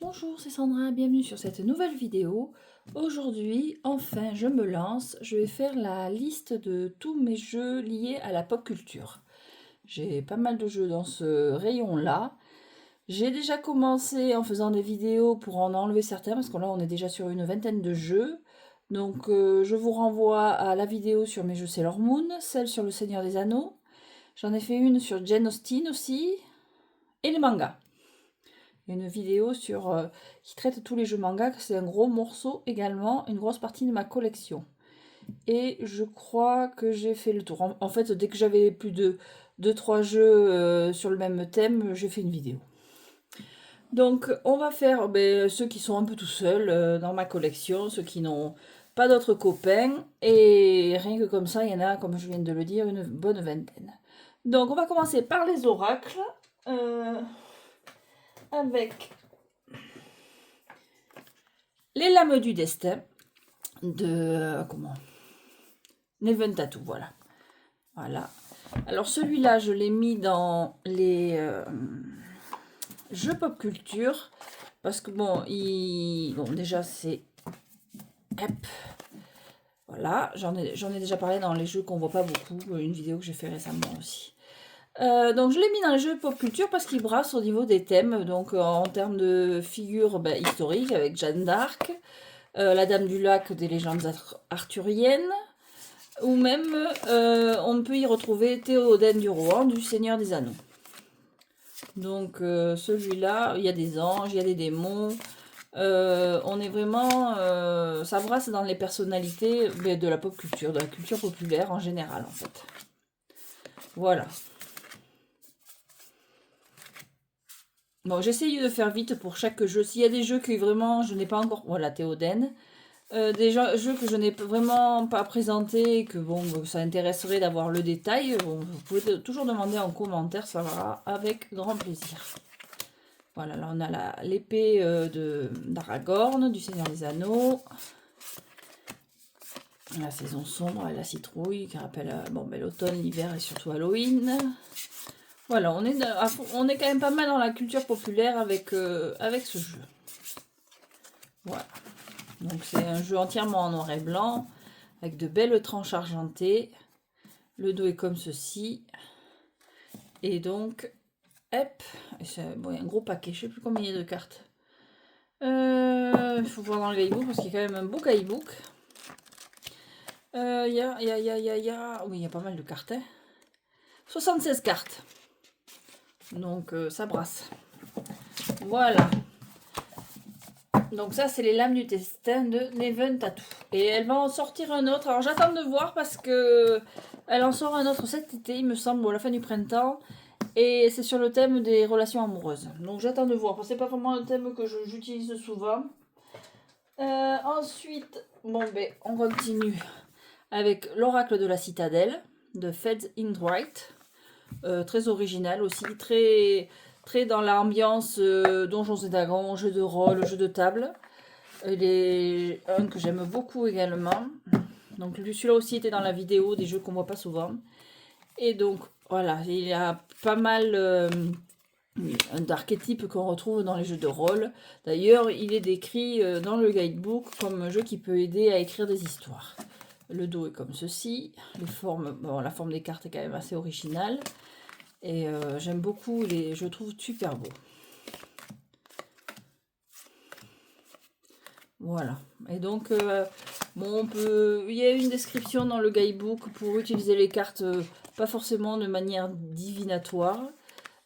Bonjour, c'est Sandra, bienvenue sur cette nouvelle vidéo. Aujourd'hui, enfin, je me lance. Je vais faire la liste de tous mes jeux liés à la pop culture. J'ai pas mal de jeux dans ce rayon-là. J'ai déjà commencé en faisant des vidéos pour en enlever certains, parce que là, on est déjà sur une vingtaine de jeux. Donc, je vous renvoie à la vidéo sur mes jeux Sailor Moon, celle sur le Seigneur des Anneaux. J'en ai fait une sur Jane Austen aussi, et les mangas. Il y a une vidéo qui traite tous les jeux manga, c'est un gros morceau également, une grosse partie de ma collection. Et je crois que j'ai fait le tour. En fait, dès que j'avais plus de 2-3 jeux sur le même thème, j'ai fait une vidéo. Donc, on va faire ceux qui sont un peu tout seuls dans ma collection, ceux qui n'ont pas d'autres copains. Et rien que comme ça, il y en a, comme je viens de le dire, une bonne vingtaine. Donc, on va commencer par les oracles. Avec les lames du destin de Neven Tattoo, voilà. Alors celui-là, je l'ai mis dans les jeux pop culture parce que bon, déjà c'est voilà, j'en ai déjà parlé dans les jeux qu'on voit pas beaucoup, une vidéo que j'ai fait récemment aussi. Donc je l'ai mis dans les jeux pop culture parce qu'il brasse au niveau des thèmes, donc en termes de figures historiques avec Jeanne d'Arc, la Dame du Lac des légendes arthuriennes, ou même on peut y retrouver Théoden du Rohan du Seigneur des Anneaux. Donc celui-là, il y a des anges, il y a des démons. On est vraiment, ça brasse dans les personnalités de la pop culture, de la culture populaire en général en fait. Voilà. Bon, j'essaye de faire vite pour chaque jeu. S'il y a des jeux que vraiment je n'ai pas encore... Voilà, Théoden. Des jeux que je n'ai vraiment pas présentés, que bon, ça intéresserait d'avoir le détail, bon, vous pouvez toujours demander en commentaire, ça va avec grand plaisir. Voilà, là on a l'épée d'Aragorn, du Seigneur des Anneaux. La saison sombre et la citrouille qui rappelle l'automne, l'hiver et surtout Halloween. Voilà, on est quand même pas mal dans la culture populaire avec ce jeu. Voilà. Donc c'est un jeu entièrement en noir et blanc, avec de belles tranches argentées. Le dos est comme ceci. Et donc, hop, bon, il y a un gros paquet, je ne sais plus combien il y a de cartes. Il faut voir dans le guidebook parce qu'il y a quand même un beau guidebook. Oui, il y a pas mal de cartes. Hein. 76 cartes. Donc ça brasse. Voilà. Donc ça, c'est les lames du destin de Neven Tattoo. Et elle va en sortir un autre. Alors j'attends de voir parce que elle en sort un autre cet été, il me semble, ou à la fin du printemps. Et c'est sur le thème des relations amoureuses. Donc j'attends de voir. Parce que c'est pas vraiment un thème que j'utilise souvent. Ensuite, on continue avec l'oracle de la citadelle de Feds in White. Très original aussi, très dans l'ambiance Donjons et Dragons, jeu de rôle, jeu de table. Il est un que j'aime beaucoup également. Donc celui-là aussi était dans la vidéo des jeux qu'on voit pas souvent. Et donc voilà, il y a pas mal d'archétypes qu'on retrouve dans les jeux de rôle. D'ailleurs, il est décrit dans le guidebook comme un jeu qui peut aider à écrire des histoires. Le dos est comme ceci. La forme des cartes est quand même assez originale. Et j'aime beaucoup, je trouve super beau. Voilà. Et donc, il y a une description dans le guidebook pour utiliser les cartes, pas forcément de manière divinatoire,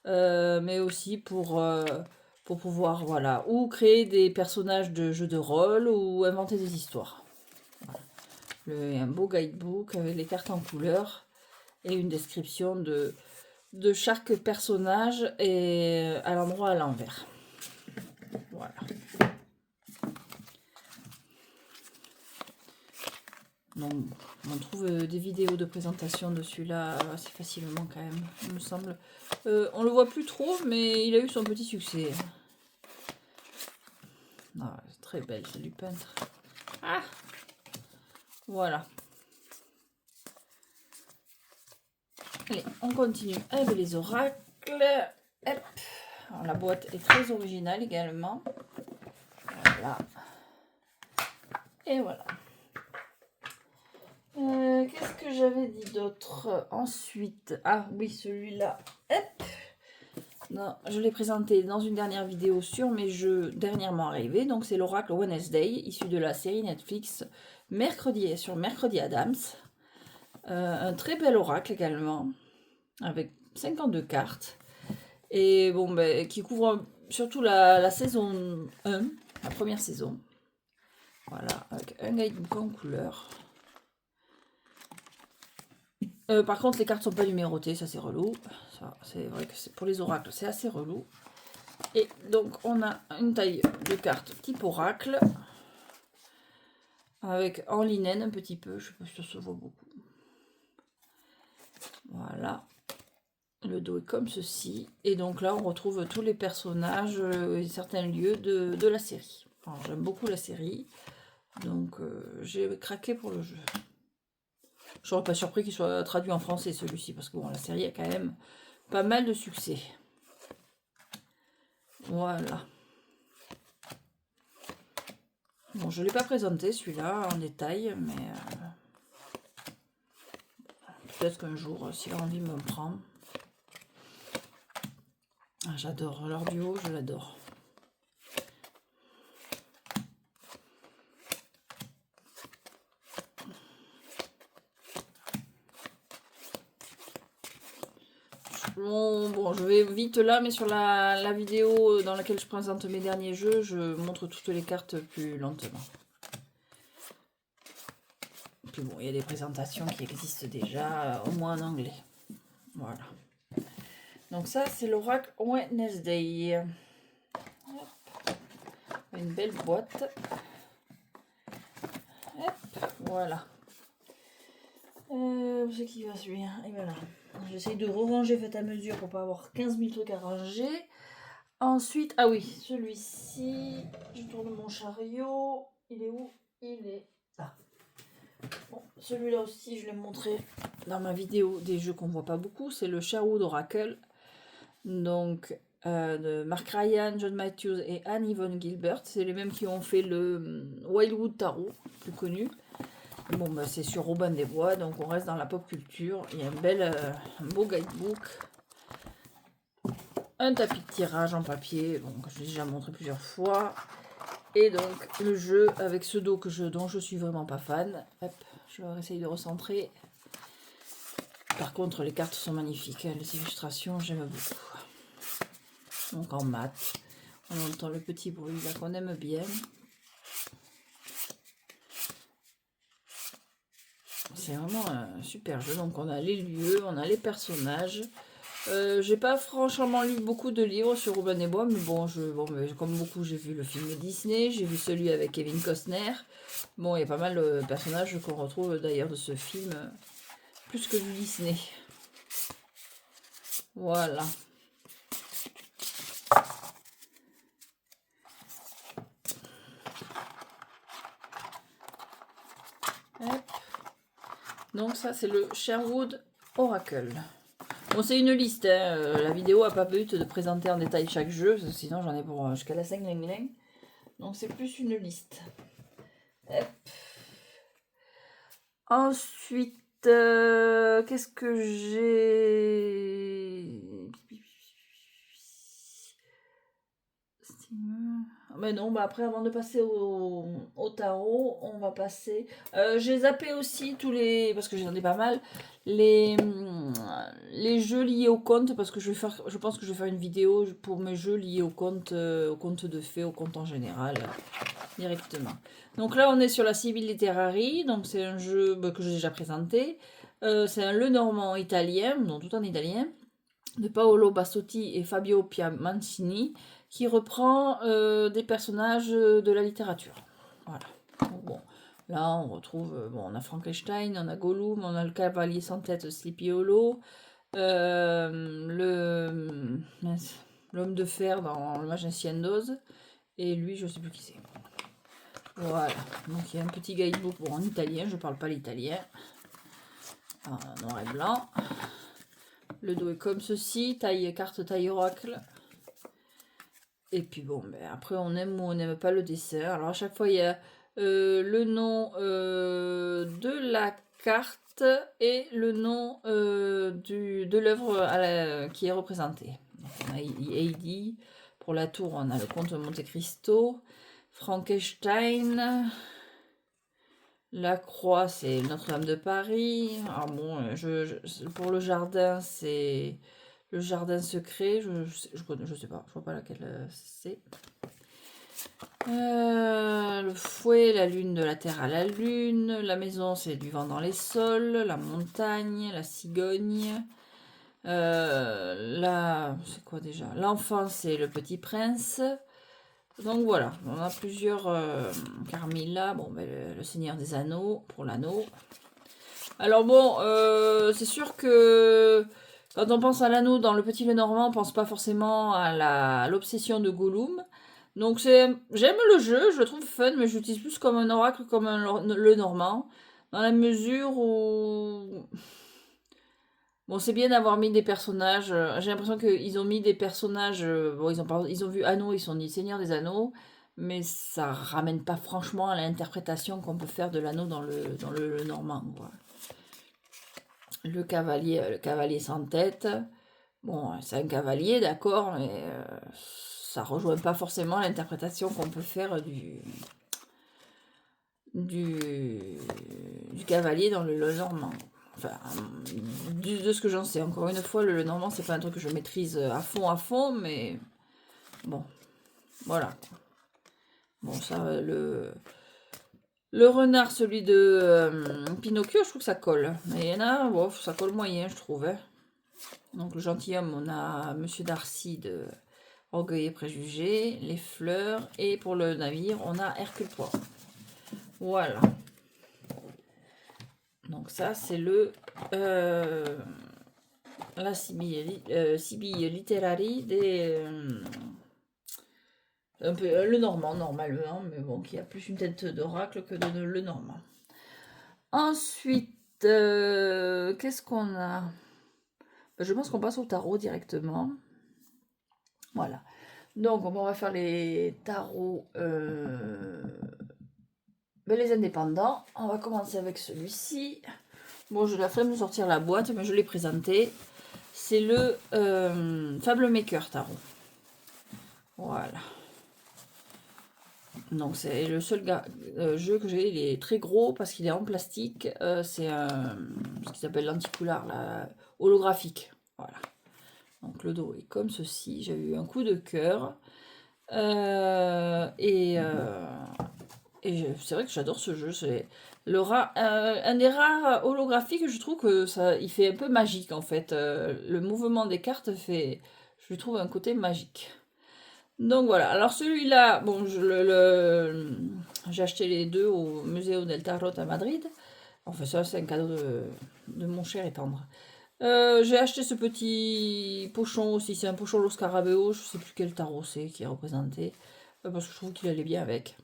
mais aussi pour pouvoir, voilà, ou créer des personnages de jeux de rôle, ou inventer des histoires. Voilà. Un beau guidebook avec les cartes en couleur, et une description de chaque personnage et à l'endroit à l'envers. Voilà. Donc, on trouve des vidéos de présentation de celui-là assez facilement quand même, il me semble. On le voit plus trop, mais il a eu son petit succès. Ah, c'est très belle, c'est du peintre. Ah, voilà. Allez, on continue avec les oracles. Hop. Alors, la boîte est très originale également. Voilà. Et voilà. Qu'est-ce que j'avais dit d'autre ensuite? Ah oui, celui-là. Hop. Non, je l'ai présenté dans une dernière vidéo sur mes jeux dernièrement arrivés. Donc c'est l'Oracle Wednesday, issu de la série Netflix sur Mercredi Adams. Un très bel oracle également, avec 52 cartes. Et bon, ben, qui couvre surtout la saison 1, la première saison. Voilà, avec un guidebook en couleur. Par contre, les cartes sont pas numérotées, ça c'est relou. Ça, c'est vrai que pour les oracles, c'est assez relou. Et donc, on a une taille de carte type oracle, avec en linen un petit peu, je sais pas si ça se voit beaucoup. Voilà. Le dos est comme ceci. Et donc là, on retrouve tous les personnages et certains lieux de la série. J'aime beaucoup la série, donc j'ai craqué pour le jeu. Je ne serais pas surpris qu'il soit traduit en français celui-ci, parce que bon, la série a quand même pas mal de succès. Voilà. Bon, je ne l'ai pas présenté celui-là en détail, mais peut-être qu'un jour, si l'envie me prend. Ah, j'adore leur duo, je l'adore. Bon, je vais vite là, mais sur la vidéo dans laquelle je présente mes derniers jeux, je montre toutes les cartes plus lentement. Puis bon, il y a des présentations qui existent déjà, au moins en anglais. Voilà. Donc ça, c'est l'Oracle Wednesday. Une belle boîte. Hop, voilà. Où c'est qui va celui-là? Et voilà. J'essaye de ranger fait à mesure pour pas avoir 15 000 trucs à ranger. Ensuite, ah oui, celui-ci, je tourne mon chariot. Il est où? Il est là. Bon, celui-là aussi, je l'ai montré dans ma vidéo des jeux qu'on voit pas beaucoup. C'est le Sherwood Oracle. Donc, de Mark Ryan, John Matthews et Anne Yvonne Gilbert. C'est les mêmes qui ont fait le Wildwood Tarot, plus connu. Bon, bah, c'est sur Robin des Bois, donc on reste dans la pop culture. Il y a un beau guidebook. Un tapis de tirage en papier, bon, que je l'ai déjà montré plusieurs fois. Et donc, le jeu avec ce dos dont je suis vraiment pas fan. Hop, je vais essayer de recentrer. Par contre, les cartes sont magnifiques. Les illustrations, j'aime beaucoup. Donc en mat. On entend le petit bruit là qu'on aime bien. C'est vraiment un super jeu. Donc on a les lieux, on a les personnages. J'ai pas franchement lu beaucoup de livres sur Robin des Bois, mais bon, comme beaucoup, j'ai vu le film Disney, j'ai vu celui avec Kevin Costner. Bon, il y a pas mal de personnages qu'on retrouve d'ailleurs de ce film, plus que du Disney. Voilà. Hop. Donc ça, c'est le Sherwood Oracle. Bon, c'est une liste, hein. La vidéo a pas but de présenter en détail chaque jeu, sinon j'en ai pour jusqu'à la 5 lignes. Donc c'est plus une liste. Hop. Ensuite, qu'est-ce que j'ai? Mais non, bah après, avant de passer au tarot, on va passer. J'ai zappé aussi tous les. Parce que j'en ai pas mal. Les jeux liés au conte. Parce que je pense que je vais faire une vidéo pour mes jeux liés au conte de fées, au conte en général. Directement. Donc là, on est sur la Civil Literary. Donc c'est un jeu que j'ai déjà présenté. C'est un Lenormand italien, donc tout en italien, de Paolo Bassotti et Fabio Piamancini, qui reprend des personnages de la littérature. Voilà. Bon, là, on retrouve, on a Frankenstein, on a Gollum, on a le cavalier sans tête Sleepy Hollow, l'homme de fer dans Le Magicien d'Oz, et lui, je sais plus qui c'est. Voilà, donc il y a un petit guidebook en italien, je parle pas l'italien, en noir et blanc. Le dos est comme ceci, carte taille oracle. Et puis bon, ben, après on aime ou on n'aime pas le dessin. Alors à chaque fois il y a le nom de la carte et le nom de l'œuvre qui est représentée. Donc, on a Heidi, pour la tour on a le comte de Monte Cristo, Frankenstein, la croix c'est Notre-Dame de Paris. Alors bon, pour le jardin c'est le jardin secret, je sais pas, je vois pas laquelle c'est. Le fouet, la lune, de la terre à la lune. La maison, c'est du vent dans les sols. La montagne, la cigogne. C'est quoi déjà? L'enfant, c'est le petit prince. Donc voilà, on a plusieurs. Carmilla, bon, ben, le Seigneur des Anneaux pour l'anneau. Alors bon, c'est sûr que quand on pense à l'anneau dans le Petit Lenormand, on pense pas forcément à l'obsession de Gollum. Donc j'aime le jeu, je le trouve fun, mais j'utilise plus comme un oracle, comme le Normand, dans la mesure où... Bon, c'est bien d'avoir mis des personnages, j'ai l'impression qu'ils ont mis des personnages, bon, ils ont vu Anneau, ils sont dit Seigneur des Anneaux, mais ça ramène pas franchement à l'interprétation qu'on peut faire de l'anneau dans le Normand, quoi. Le cavalier sans tête. Bon, c'est un cavalier, d'accord, mais ça rejoint pas forcément l'interprétation qu'on peut faire du cavalier dans le Normand. Enfin, de ce que j'en sais. Encore une fois, le Normand, c'est pas un truc que je maîtrise à fond, mais bon, voilà. Bon, ça, le renard, celui de Pinocchio, je trouve que ça colle. Mais il y en a, bon, ça colle moyen, je trouve. Hein. Donc le gentilhomme, on a Monsieur Darcy de Orgueil et Préjugés, les fleurs, et pour le navire, on a Hercule Poirot. Voilà. Donc ça, c'est la Sibylle Literary des... un peu le normand, normalement, mais bon, qui a plus une tête d'oracle que de le normand. Ensuite, qu'est-ce qu'on a? Je pense qu'on passe au tarot directement. Voilà. Donc, on va faire les tarots, les indépendants. On va commencer avec celui-ci. Bon, j'ai la flemme de sortir la boîte, mais je l'ai présenté. C'est le Fable Maker tarot. Voilà. Donc, c'est le seul jeu que j'ai. Il est très gros parce qu'il est en plastique. C'est ce qui s'appelle l'anticoulard, holographique. Voilà. Donc le dos est comme ceci. J'ai eu un coup de cœur. Et c'est vrai que j'adore ce jeu. C'est un des rares holographiques. Je trouve que il fait un peu magique en fait. Le mouvement des cartes fait, je lui trouve un côté magique. Donc voilà. Alors celui-là, bon, j'ai acheté les deux au Museo del Tarot à Madrid. Enfin ça, c'est un cadeau de mon cher et tendre. J'ai acheté ce petit pochon aussi, c'est un pochon Los Scarabeo, je sais plus quel tarot c'est qui est représenté, parce que je trouve qu'il allait bien avec.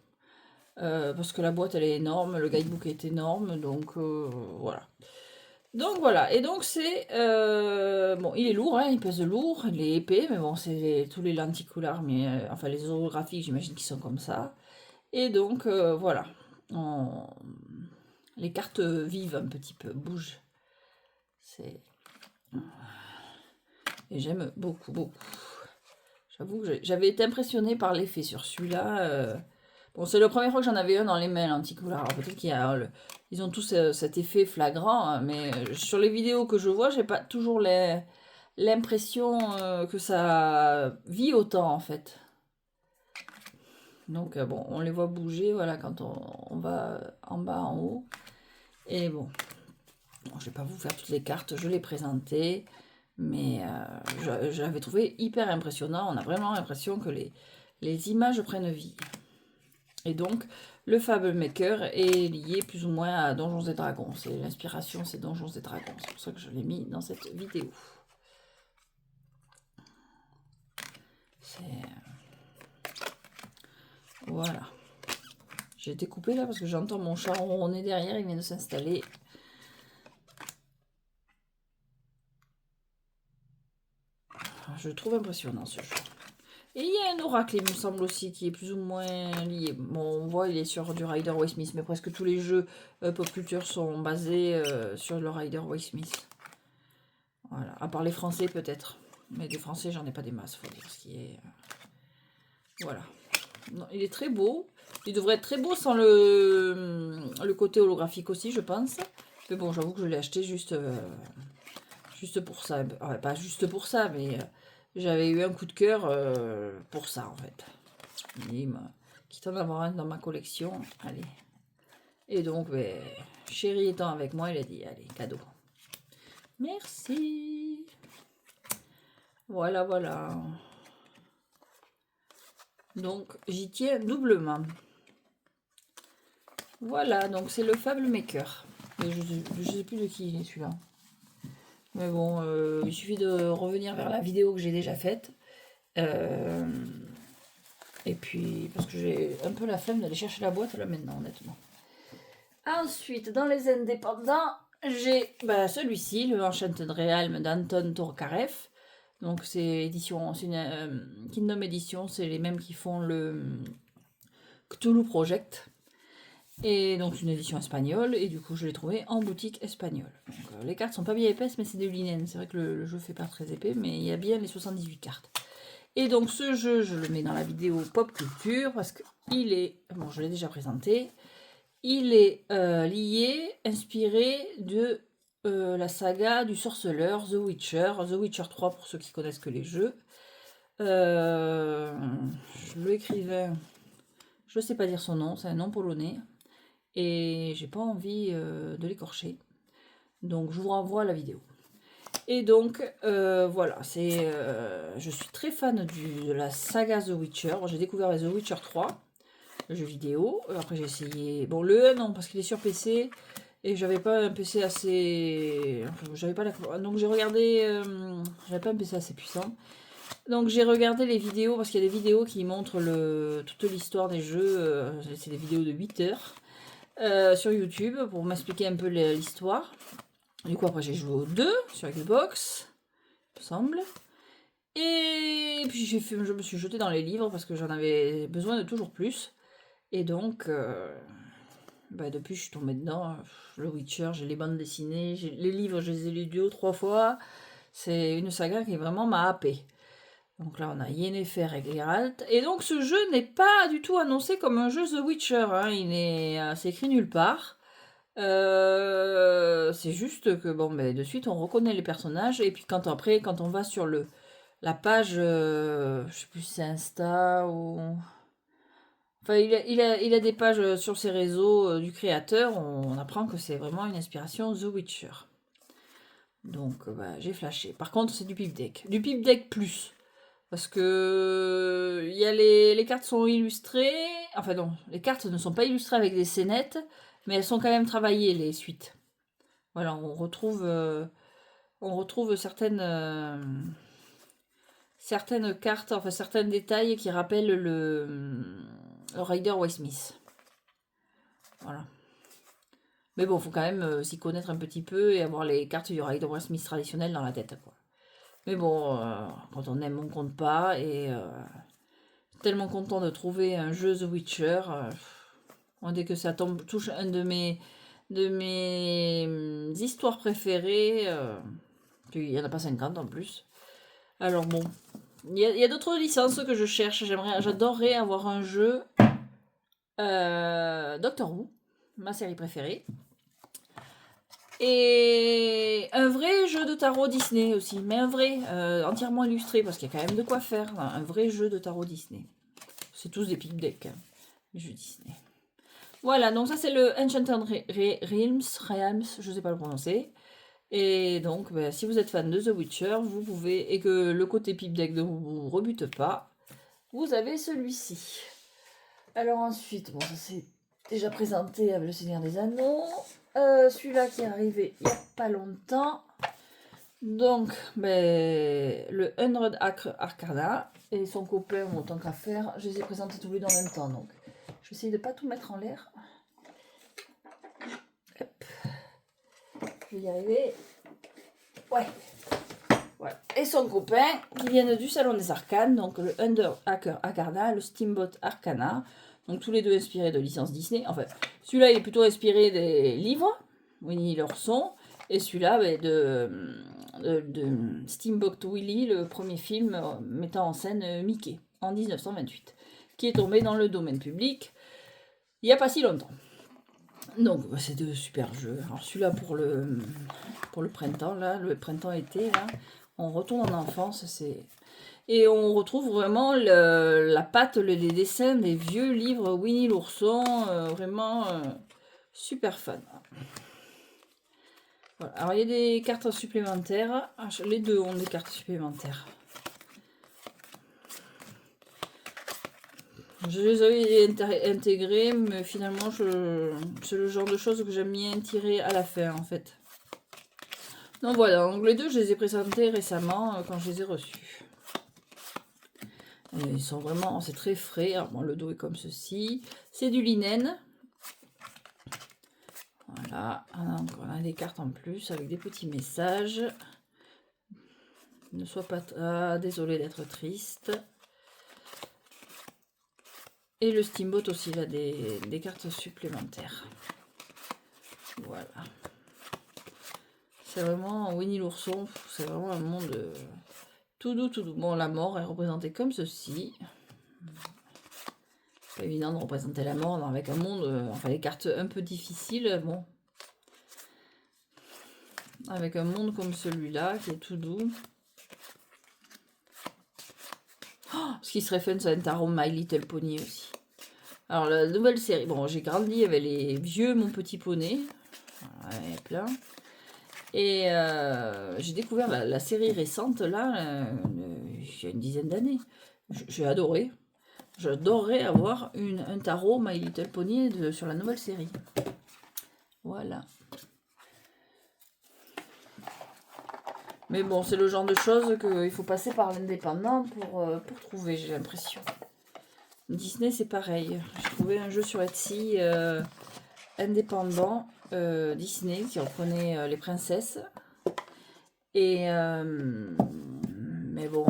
Parce que la boîte elle est énorme, le guidebook est énorme, donc voilà. Donc voilà, et donc c'est... bon, il est lourd, hein, il pèse lourd, il est épais, mais bon, c'est tous les lenticoulars, mais enfin les holographiques, j'imagine qu'ils sont comme ça. Et donc voilà, les cartes vivent un petit peu, bougent. C'est... Et j'aime beaucoup, beaucoup. J'avoue que j'avais été impressionnée par l'effet sur celui-là. Bon, c'est la première fois que j'en avais un dans les mails anticouleurs. Alors peut-être qu'il y a, ils ont tous cet effet flagrant, hein, mais sur les vidéos que je vois, j'ai pas toujours l'impression que ça vit autant en fait. Donc bon, on les voit bouger, voilà, quand on va en bas, en haut. Et bon, je vais pas vous faire toutes les cartes, je les présentais. Mais je l'avais trouvé hyper impressionnant. On a vraiment l'impression que les images prennent vie. Et donc, le Fable Maker est lié plus ou moins à Donjons et Dragons. L'inspiration, c'est Donjons et Dragons. C'est pour ça que je l'ai mis dans cette vidéo. Voilà. J'ai été coupée là parce que j'entends mon chat ronronner derrière. Il vient de s'installer. Je trouve impressionnant ce jeu. Et il y a a un oracle, il me semble aussi, qui est plus ou moins lié. Bon, on voit, il est sur du Rider-Waite Smith, mais presque tous les jeux pop culture sont basés sur le Rider-Waite Smith. Voilà, à part les français peut-être. Mais des français, j'en ai pas des masses, faut dire ce qui est... Voilà. Non, il est très beau. Il devrait être très beau sans le côté holographique aussi, je pense. Mais bon, j'avoue que je l'ai acheté juste pour ça. Ouais, pas juste pour ça, mais j'avais eu un coup de cœur pour ça, en fait. Quitte à en avoir un dans ma collection, allez. Et donc, ben, chéri étant avec moi, il a dit, allez, cadeau. Merci. Voilà, voilà. Donc, j'y tiens doublement. Voilà, donc c'est le Fable Maker. Mais je sais plus de qui il est celui-là. Mais bon, il suffit de revenir vers la vidéo que j'ai déjà faite. Et puis, parce que j'ai un peu la flemme d'aller chercher la boîte là maintenant, honnêtement. Ensuite, dans les indépendants, j'ai celui-ci, le Enchanted Realm d'Anton Tokarev. Donc c'est édition, c'est une Kingdom Edition, c'est les mêmes qui font le Cthulhu Project. Et donc une édition espagnole, et du coup je l'ai trouvé en boutique espagnole. Donc, les cartes sont pas bien épaisses, mais c'est du linen. C'est vrai que le jeu fait pas très épais, mais il y a bien les 78 cartes. Et donc ce jeu, je le mets dans la vidéo Pop Culture, parce qu'il est, bon je l'ai déjà présenté, il est lié, inspiré de la saga du sorceleur, The Witcher 3 pour ceux qui connaissent que les jeux. L'écrivain, je ne sais pas dire son nom, c'est un nom polonais. Et j'ai pas envie de l'écorcher. Donc je vous renvoie à la vidéo. Et donc voilà, je suis très fan de la saga The Witcher. J'ai découvert The Witcher 3, le jeu vidéo. Après j'ai essayé, bon le 1 non parce qu'il est sur PC et j'avais pas un PC assez, enfin, j'avais pas la, donc j'ai regardé, j'avais pas un PC assez puissant. Donc j'ai regardé les vidéos parce qu'il y a des vidéos qui montrent toute l'histoire des jeux. C'est des vidéos de 8 heures. Sur YouTube pour m'expliquer un peu l'histoire. Du coup, après, j'ai joué aux 2 sur Xbox, il me semble. Et puis, je me suis jetée dans les livres parce que j'en avais besoin de toujours plus. Et donc, depuis, je suis tombée dedans. Le Witcher, j'ai les bandes dessinées, les livres, je les ai lus 2 ou 3 fois. C'est une saga qui vraiment m'a happée. Donc là, on a Yennefer et Geralt. Et donc, ce jeu n'est pas du tout annoncé comme un jeu The Witcher. Hein. C'est écrit nulle part. C'est juste que, bon, de suite, on reconnaît les personnages. Et puis, quand on va sur la page, je sais plus si c'est Insta ou... Enfin, il a des pages sur ses réseaux du créateur. On apprend que c'est vraiment une inspiration The Witcher. Donc, j'ai flashé. Par contre, c'est du Pip Deck. Du Pip Deck plus. Parce que les cartes sont illustrées. Enfin non, les cartes ne sont pas illustrées avec des scénettes, mais elles sont quand même travaillées, les suites. Voilà, on retrouve certaines cartes, enfin certains détails qui rappellent le Rider-Waite Smith. Voilà. Mais bon, faut quand même s'y connaître un petit peu et avoir les cartes du Rider-Waite Smith traditionnelles dans la tête, quoi. Mais bon, quand on aime, on compte pas. Et tellement content de trouver un jeu The Witcher. Dès que ça touche un de mes histoires préférées. Puis il n'y en a pas 50 en plus. Alors bon, il y a d'autres licences que je cherche. J'adorerais avoir un jeu Doctor Who, ma série préférée. Et un vrai jeu de tarot Disney aussi, mais un vrai, entièrement illustré, parce qu'il y a quand même de quoi faire. Un vrai jeu de tarot Disney. C'est tous des Pip Deck, hein, les jeux Disney. Voilà, donc ça c'est le Enchanted Realms, je ne sais pas le prononcer. Et donc, si vous êtes fan de The Witcher, vous pouvez, et que le côté Pip Deck ne vous rebute pas, vous avez celui-ci. Alors ensuite, bon, ça c'est déjà présenté avec le Seigneur des Anneaux. Celui-là qui est arrivé il n'y a pas longtemps. Donc, le 100 Arcana et son copain, tant qu'à faire, je les ai présentés tous les deux en même temps. Donc, je vais essayer de ne pas tout mettre en l'air. Hop. Je vais y arriver. Ouais. Voilà. Et son copain, qui viennent du Salon des Arcanes, donc le Under Hacker Arcana, le Steamboat Arcana, donc tous les deux inspirés de licences Disney. Enfin, celui-là, il est plutôt inspiré des livres, Winnie l'ourson, et celui-là, de Steamboat Willie, le premier film mettant en scène Mickey, en 1928, qui est tombé dans le domaine public il n'y a pas si longtemps. Donc, c'est deux super jeux. Alors, celui-là pour le printemps, là, le printemps-été, là, on retourne en enfance, et on retrouve vraiment la patte, les dessins des vieux livres Winnie l'ourson, vraiment super fun. Voilà. Alors, il y a des cartes supplémentaires. Les deux ont des cartes supplémentaires. Je les avais intégrées, mais finalement, c'est le genre de choses que j'aime bien tirer à la fin, en fait. Donc voilà, donc les deux, je les ai présentés récemment quand je les ai reçus. Et ils sont vraiment, c'est très frais. Alors, bon, le dos est comme ceci. C'est du linen. Voilà, donc on a des cartes en plus avec des petits messages. Ne sois pas désolé d'être triste. Et le Steamboat aussi, il a des cartes supplémentaires. Voilà. C'est vraiment Winnie l'ourson, c'est vraiment un monde tout doux, tout doux. Bon, la mort est représentée comme ceci. Pas évident de représenter la mort avec un monde, enfin les cartes un peu difficiles, bon. Avec un monde comme celui-là, qui est tout doux. Oh, ce qui serait fun, c'est un tarot My Little Pony aussi. Alors, la nouvelle série, bon, j'ai grandi avec les vieux Mon Petit Poney. Voilà, il y a plein. Et j'ai découvert la série récente, là, il y a une dizaine d'années. J'ai adoré. J'adorerais avoir un tarot My Little Pony sur la nouvelle série. Voilà. Mais bon, c'est le genre de choses qu'il faut passer par l'indépendant pour trouver, j'ai l'impression. Disney, c'est pareil. J'ai trouvé un jeu sur Etsy indépendant Disney qui reprenait les princesses. Et mais bon,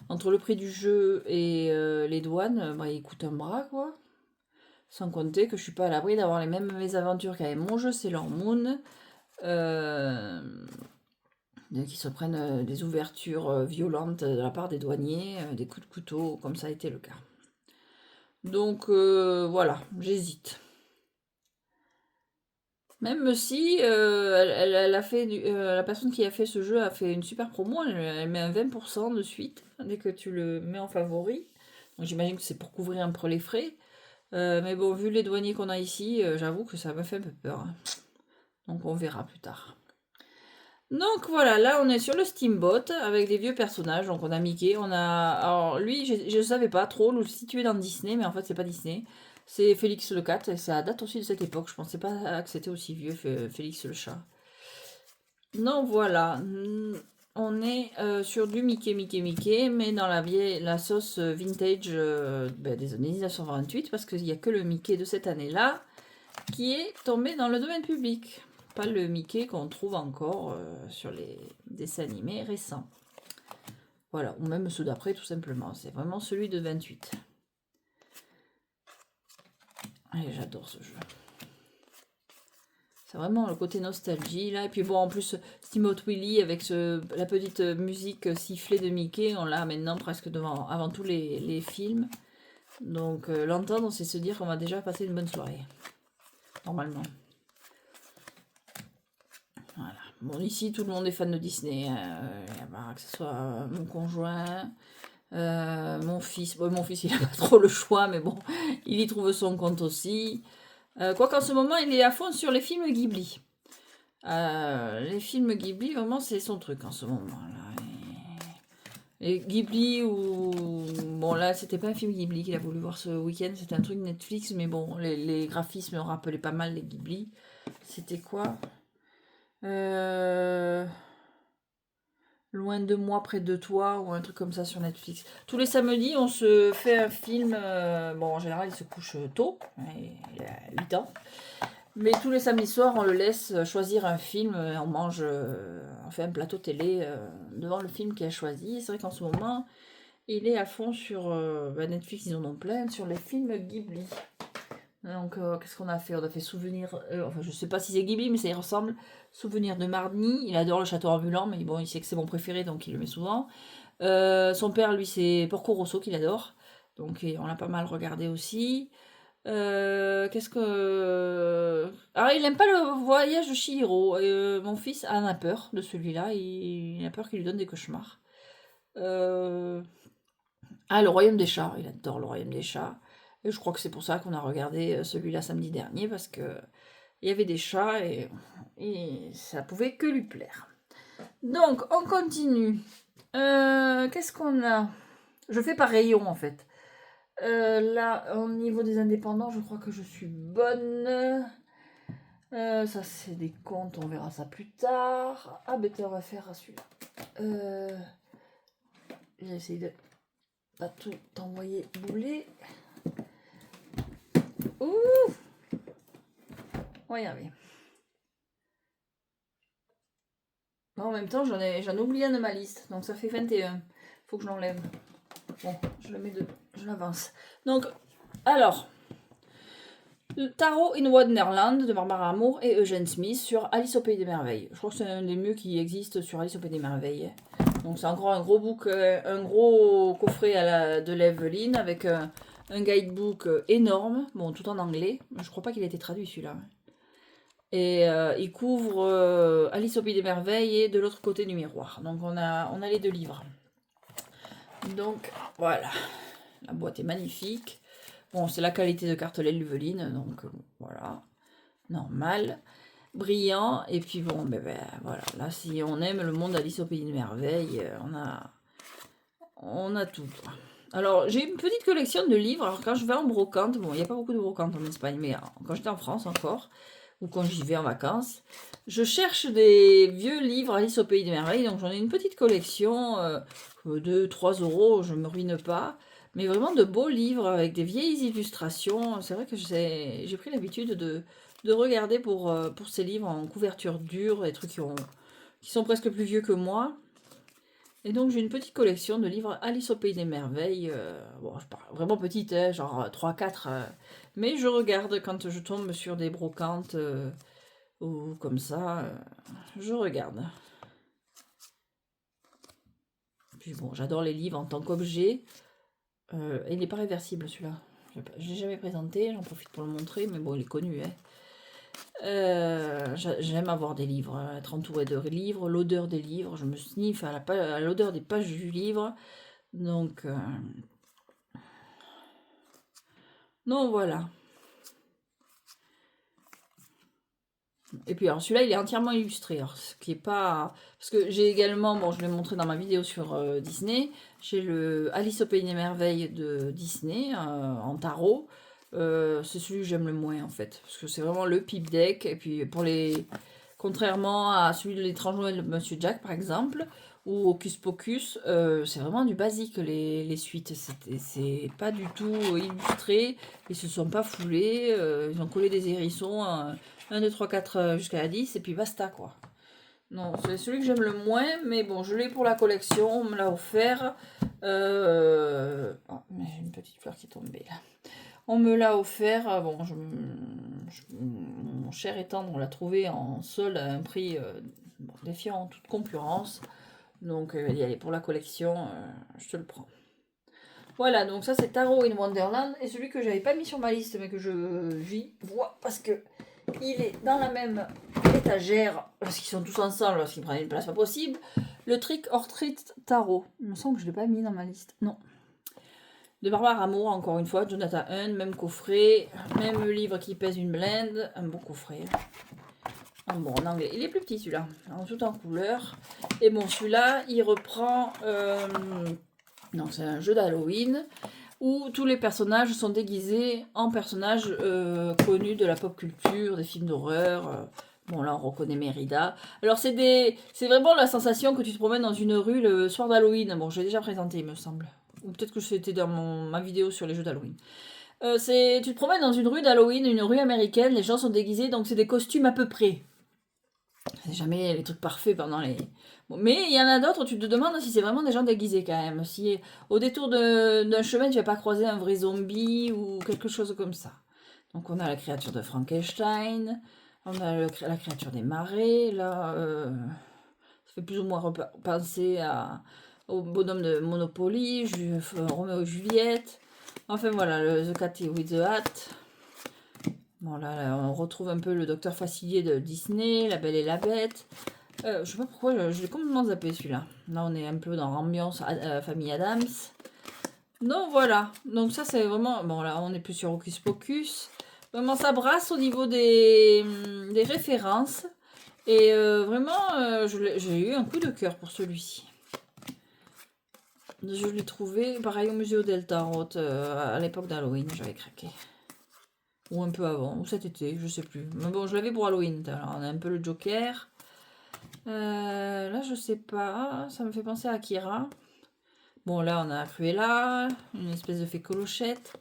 entre le prix du jeu et les douanes, bah, il coûte un bras, quoi. Sans compter que je suis pas à l'abri d'avoir les mêmes mésaventures qu'avec mon jeu Sailor Moon. Qui se prennent des ouvertures violentes de la part des douaniers, des coups de couteau, comme ça a été le cas. Donc voilà, j'hésite. Même si elle a fait la personne qui a fait ce jeu a fait une super promo, elle met un 20% de suite dès que tu le mets en favori. Donc j'imagine que c'est pour couvrir un peu les frais. Mais bon, vu les douaniers qu'on a ici, j'avoue que ça me fait un peu peur, hein. Donc on verra plus tard. Donc voilà, là on est sur le Steamboat avec des vieux personnages. Donc on a Mickey, on a... Alors lui, je ne savais pas trop le situer dans Disney, mais en fait c'est pas Disney. C'est Félix le Cat, et ça date aussi de cette époque. Je pensais pas que c'était aussi vieux, Félix le Chat. Donc voilà, on est sur du Mickey, mais dans la sauce vintage des années 1928, parce qu'il n'y a que le Mickey de cette année-là qui est tombé dans le domaine public. Pas le Mickey qu'on trouve encore sur les dessins animés récents. Voilà, ou même ceux d'après tout simplement. C'est vraiment celui de 28. Et j'adore ce jeu. C'est vraiment le côté nostalgie là. Et puis bon, en plus, Steamboat Willie avec la petite musique sifflée de Mickey, on l'a maintenant presque avant tous les films. Donc l'entendre, c'est se dire qu'on va déjà passer une bonne soirée. Normalement. Voilà. Bon, ici, tout le monde est fan de Disney. Que ce soit mon conjoint, mon fils. Bon, mon fils, il n'a pas trop le choix, mais bon, il y trouve son compte aussi. Quoi qu'en ce moment, il est à fond sur les films Ghibli. Les films Ghibli, vraiment, c'est son truc en ce moment. Là. Et Ghibli ou... Bon, là, c'était pas un film Ghibli qu'il a voulu voir ce week-end. C'était un truc Netflix, mais bon, les graphismes me rappelaient pas mal les Ghibli. C'était quoi Loin de moi, près de toi, ou un truc comme ça sur Netflix. Tous les samedis, on se fait un film. Bon, en général, il se couche tôt, il a 8 ans. Mais tous les samedis soirs, on le laisse choisir un film. On mange, on fait un plateau télé devant le film qu'il a choisi. C'est vrai qu'en ce moment, il est à fond sur Netflix, ils en ont plein, sur les films Ghibli. Donc, qu'est-ce qu'on a fait? On a fait Souvenir. Enfin, je sais pas si c'est Ghibli, mais ça y ressemble. Souvenir de Marnie. Il adore le château ambulant, mais bon, il sait que c'est mon préféré, donc il le met souvent. Son père, lui, c'est Porco Rosso qu'il adore. Donc, on l'a pas mal regardé aussi. Qu'est-ce que. Alors, il aime pas le voyage de Chihiro. Mon fils en a peur de celui-là. Il a peur qu'il lui donne des cauchemars. Ah, le Royaume des chats. Il adore le Royaume des chats. Et je crois que c'est pour ça qu'on a regardé celui-là samedi dernier, parce que il y avait des chats et ça pouvait que lui plaire. Donc, on continue. Qu'est-ce qu'on a? Je fais par rayon, en fait. Là, au niveau des indépendants, je crois que je suis bonne. Ça, c'est des comptes, on verra ça plus tard. Ah, ben, on va faire celui-là. J'ai essayé de pas tout t'envoyer bouler. Ouh! On va y arriver. En même temps, j'en ai oublié un de ma liste, donc ça fait 21. Faut que je l'enlève. Bon, je le mets de. Je l'avance. Donc, alors. Tarot in Wonderland de Barbara Amour et Eugène Smith sur Alice au Pays des Merveilles. Je crois que c'est un des mieux qui existe sur Alice au Pays des Merveilles. Donc c'est encore un gros book, un gros coffret de l'Eveline avec un guidebook énorme, bon tout en anglais. Je crois pas qu'il a été traduit celui-là. Et il couvre Alice au Pays des Merveilles et de l'autre côté du miroir. Donc on a les deux livres. Donc voilà, la boîte est magnifique. Bon, c'est la qualité de cartelet Luveline, donc voilà, normal, brillant. Et puis bon, voilà, là, si on aime le monde Alice au Pays des Merveilles, on a tout, quoi. Alors, j'ai une petite collection de livres. Alors, quand je vais en brocante, bon, il n'y a pas beaucoup de brocantes en Espagne, mais quand j'étais en France encore, ou quand j'y vais en vacances, je cherche des vieux livres Alice au Pays des Merveilles. Donc, j'en ai une petite collection de 3 euros, je ne me ruine pas. Mais vraiment de beaux livres avec des vieilles illustrations. C'est vrai que j'ai pris l'habitude de regarder pour ces livres en couverture dure, des trucs qui sont presque plus vieux que moi. Et donc j'ai une petite collection de livres Alice au Pays des Merveilles. Bon, je parle vraiment petite, hein, genre 3-4. Mais je regarde quand je tombe sur des brocantes ou comme ça. Je regarde. Puis bon, j'adore les livres en tant qu'objet. Il n'est pas réversible celui-là. Je ne l'ai jamais présenté, j'en profite pour le montrer, mais bon, il est connu. Hein. J'aime avoir des livres, être entourée de livres, l'odeur des livres. Je me sniffe à l'odeur des pages du livre. Donc, non, voilà. Et puis alors celui-là il est entièrement illustré, alors, ce qui est pas... Parce que j'ai également, bon je l'ai montré dans ma vidéo sur Disney, j'ai le Alice au Pays des Merveilles de Disney en tarot. C'est celui que j'aime le moins en fait, parce que c'est vraiment le pipe deck, et puis contrairement à celui de l'étrange Noël de Monsieur Jack par exemple, ou Hocus Pocus, c'est vraiment du basique les suites, c'est pas du tout illustré, ils se sont pas foulés, ils ont collé des hérissons... 1, 2, 3, 4 jusqu'à la 10 et puis basta quoi. Non, c'est celui que j'aime le moins, mais bon, je l'ai pour la collection, on me l'a offert. Oh, mais j'ai une petite fleur qui est tombée là. On me l'a offert, bon, mon cher étendre, on l'a trouvé en solde à un prix défiant toute concurrence. Donc, il y allait pour la collection, je te le prends. Voilà, donc ça c'est Tarot in Wonderland, et celui que j'avais pas mis sur ma liste, mais que j'y vois parce que il est dans la même étagère, parce qu'ils sont tous ensemble, parce qu'ils prennent une place pas possible. Le Trick or Treat Tarot. Il me semble que je ne l'ai pas mis dans ma liste. Non. De Barbara Amour, encore une fois. Jonathan Hunt, même coffret. Même livre qui pèse une blinde. Un beau coffret. Bon, en anglais. Il est plus petit celui-là. Tout en couleur. Et bon, celui-là, il reprend... Non, c'est un jeu d'Halloween où tous les personnages sont déguisés en personnages connus de la pop culture, des films d'horreur, Bon, là, on reconnaît Mérida. Alors, c'est vraiment la sensation que tu te promènes dans une rue le soir d'Halloween. Bon, je l'ai déjà présenté, il me semble. Ou peut-être que c'était dans ma vidéo sur les jeux d'Halloween. Tu te promènes dans une rue d'Halloween, une rue américaine, les gens sont déguisés, donc c'est des costumes à peu près. C'est jamais les trucs parfaits pendant les... Bon, mais il y en a d'autres, tu te demandes si c'est vraiment des gens déguisés quand même. Si au détour d'un chemin, tu vas pas croiser un vrai zombie ou quelque chose comme ça. Donc on a la créature de Frankenstein, on a la créature des marais, là, ça fait plus ou moins penser au bonhomme de Monopoly, Roméo et Juliette. Enfin voilà, The Cat with the Hat. Bon là, on retrouve un peu le docteur Facilier de Disney, La Belle et la Bête. Je sais pas pourquoi, je l'ai complètement zappé celui-là. Là on est un peu dans l'ambiance famille Adams. Donc voilà, donc ça c'est vraiment... Bon là on est plus sur Hocus Pocus. Vraiment ça brasse au niveau des références. Et vraiment, j'ai eu un coup de cœur pour celui-ci. Je l'ai trouvé pareil au Museo del Tarot à l'époque d'Halloween, j'avais craqué. Ou un peu avant, ou cet été, je sais plus. Mais bon, je l'avais pour Halloween. Alors, on a un peu le Joker. Là, je sais pas. Ça me fait penser à Akira. Bon, là, on a Cruella, une espèce de fée colochette.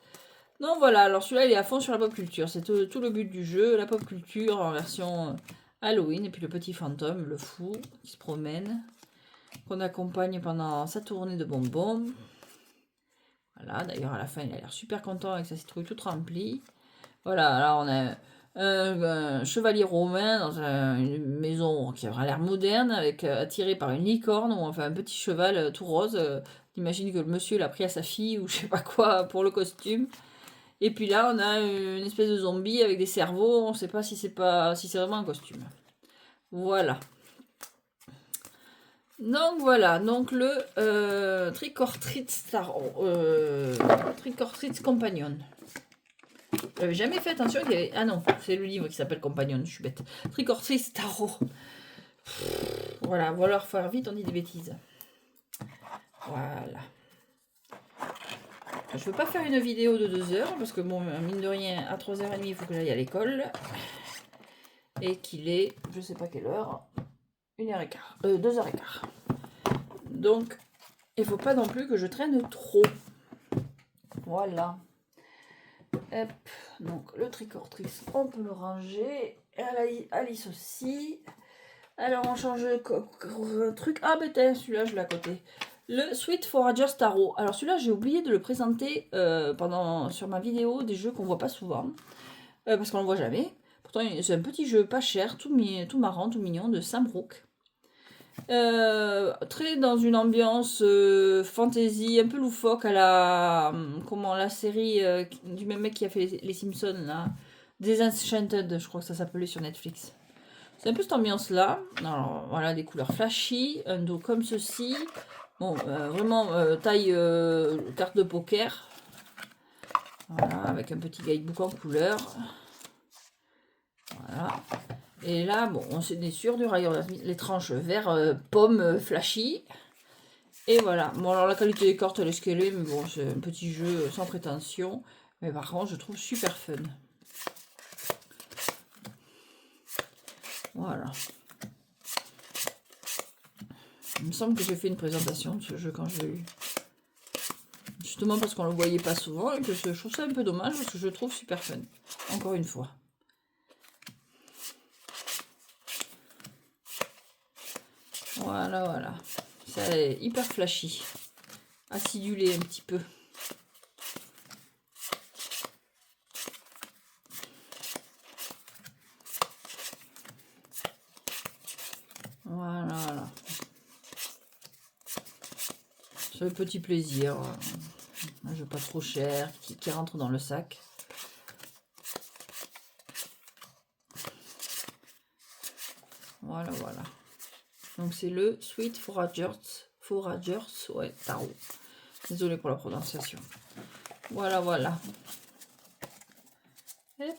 Donc voilà, alors celui-là, il est à fond sur la pop culture. C'est tout le but du jeu, la pop culture en version Halloween. Et puis le petit fantôme, le fou, qui se promène, qu'on accompagne pendant sa tournée de bonbons. Voilà, d'ailleurs, à la fin, il a l'air super content avec sa citrouille toute remplie. Voilà, alors on a un chevalier romain dans une maison qui a l'air moderne, avec attiré par une licorne ou enfin un petit cheval tout rose. J'imagine que le monsieur l'a pris à sa fille ou je sais pas quoi pour le costume. Et puis là, on a une espèce de zombie avec des cerveaux. On ne sait pas si c'est vraiment un costume. Voilà. Donc voilà, donc le Trick or Treat Trick or Treat Companion. J'avais jamais fait attention qu'il y avait... Ah non, c'est le livre qui s'appelle Companion, je suis bête. Trick or Treat Tarot. Voilà, voilà, faire vite, on dit des bêtises. Voilà. Je veux pas faire une vidéo de 2 heures, parce que bon, mine de rien, à 3h30, il faut que j'aille à l'école. Et qu'il est, je sais pas quelle heure, 1h15, 2h15. Donc, il faut pas non plus que je traîne trop. Voilà. Hop, donc le tricortrice, on peut le ranger. Alice aussi. Alors on change de truc. Ah ben celui-là je l'ai à côté. Le Sweet Foragers Tarot. Alors celui-là j'ai oublié de le présenter sur ma vidéo des jeux qu'on voit pas souvent. Parce qu'on ne le voit jamais. Pourtant c'est un petit jeu pas cher, tout marrant, tout mignon de Sam Rook. Très dans une ambiance fantasy, un peu loufoque à la série du même mec qui a fait les Simpsons là, Disenchanted, je crois que ça s'appelait sur Netflix. C'est un peu cette ambiance là. Alors voilà, des couleurs flashy, un dos comme ceci. Bon, vraiment taille carte de poker. Voilà, avec un petit guidebook en couleur. Voilà. Et là, bon, on s'est sûr du rayon, les tranches vert pomme flashy. Et voilà. Bon, alors la qualité des cartes, elle est ce qu'elle est, mais bon, c'est un petit jeu sans prétention. Mais par contre, je trouve super fun. Voilà. Il me semble que j'ai fait une présentation de ce jeu quand je l'ai eu. Justement parce qu'on le voyait pas souvent et que je trouve ça un peu dommage parce que je le trouve super fun. Encore une fois. Voilà, voilà. C'est hyper flashy. Acidulé un petit peu. Voilà, voilà. C'est le petit plaisir. Un jeu pas trop cher qui rentre dans le sac. Voilà, voilà. Donc c'est le Sweet Foragers, ouais, Tarot. Désolée pour la prononciation. Voilà, voilà. Hop.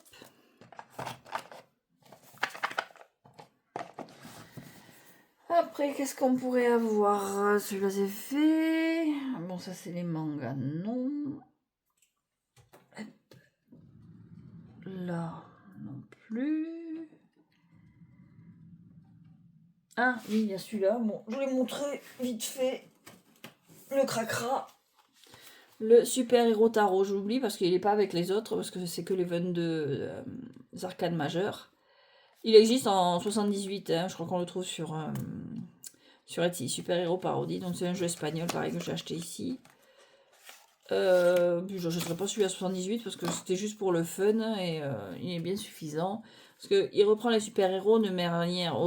Après, qu'est-ce qu'on pourrait avoir? Celui-là, c'est fait. Bon, ça, c'est les mangas, non. Hop. Là, non plus. Ah oui, il y a celui-là. Bon, je vous l'ai montré vite fait. Le cracra. Le super-héros tarot, j'oublie parce qu'il n'est pas avec les autres, parce que c'est que les 22 arcanes majeures. Il existe en 78, hein, je crois qu'on le trouve sur Etsy, super-héros parodie. Donc c'est un jeu espagnol, pareil, que j'ai acheté ici. Je ne serais pas celui à 78 parce que c'était juste pour le fun et il est bien suffisant. Parce qu'il reprend les super-héros de manière,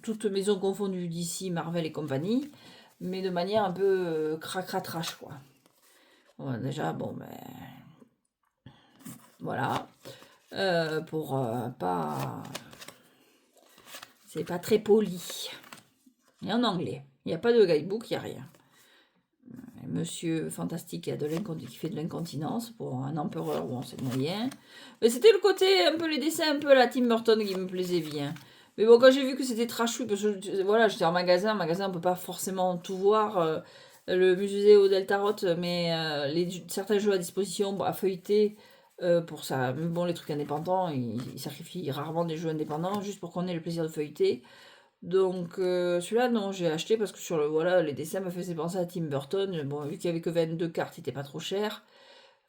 toutes maisons confondues d'ici, Marvel et compagnie, mais de manière un peu cracra trash, quoi. Bon, déjà, bon, ben. Voilà. Pour pas. C'est pas très poli. Et en anglais. Il n'y a pas de guidebook, il n'y a rien. Monsieur Fantastique qui fait de l'incontinence pour un empereur, bon c'est moyen. Mais c'était le côté, un peu les dessins, un peu à la Tim Burton qui me plaisait bien. Mais bon, quand j'ai vu que c'était trashou, parce que voilà, j'étais en magasin, on peut pas forcément tout voir. Le musée au Deltarot, mais certains jeux à disposition à feuilleter pour ça. Mais bon, les trucs indépendants, ils sacrifient rarement des jeux indépendants juste pour qu'on ait le plaisir de feuilleter. Donc celui-là, non, j'ai acheté parce que sur le voilà, les dessins me faisaient penser à Tim Burton. Bon, vu qu'il y avait que 22 cartes, il était pas trop cher.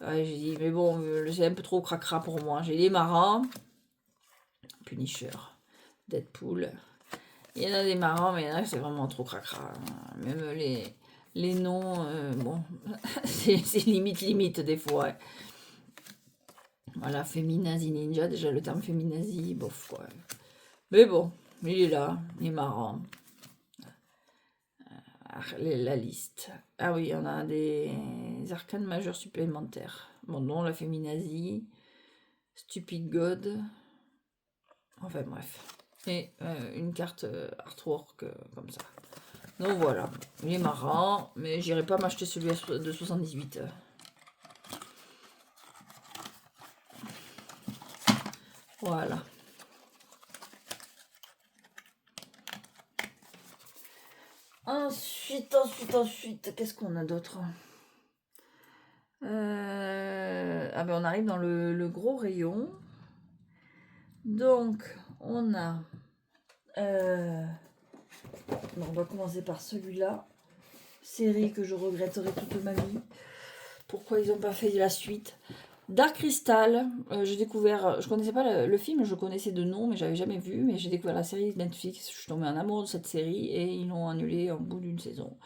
Ouais, j'ai dit, mais bon, c'est un peu trop cracra pour moi. J'ai les marrants, Punisher, Deadpool. Il y en a des marrants, mais il y en a c'est vraiment trop cracra. Même les noms, bon, c'est limite des fois. Ouais. Voilà, Feminazi Ninja, déjà le terme Feminazi, bof quoi. Mais bon, il est là, il est marrant. La liste. Ah oui, on a des arcanes majeures supplémentaires. Bon, non, la Féminazie, Stupid God. Enfin bref. Et une carte artwork comme ça. Donc voilà. Il est marrant, mais j'irai pas m'acheter celui de 78. Voilà. Ensuite, qu'est-ce qu'on a d'autre? Ah ben on arrive dans le gros rayon. Donc, on a... bon, on va commencer par celui-là. Série que je regretterai toute ma vie. Pourquoi ils n'ont pas fait la suite? Dark Crystal, j'ai découvert, je connaissais pas le film, je connaissais de nom, mais j'avais jamais vu, mais j'ai découvert la série Netflix, je suis tombée en amour de cette série, et ils l'ont annulée au bout d'une saison.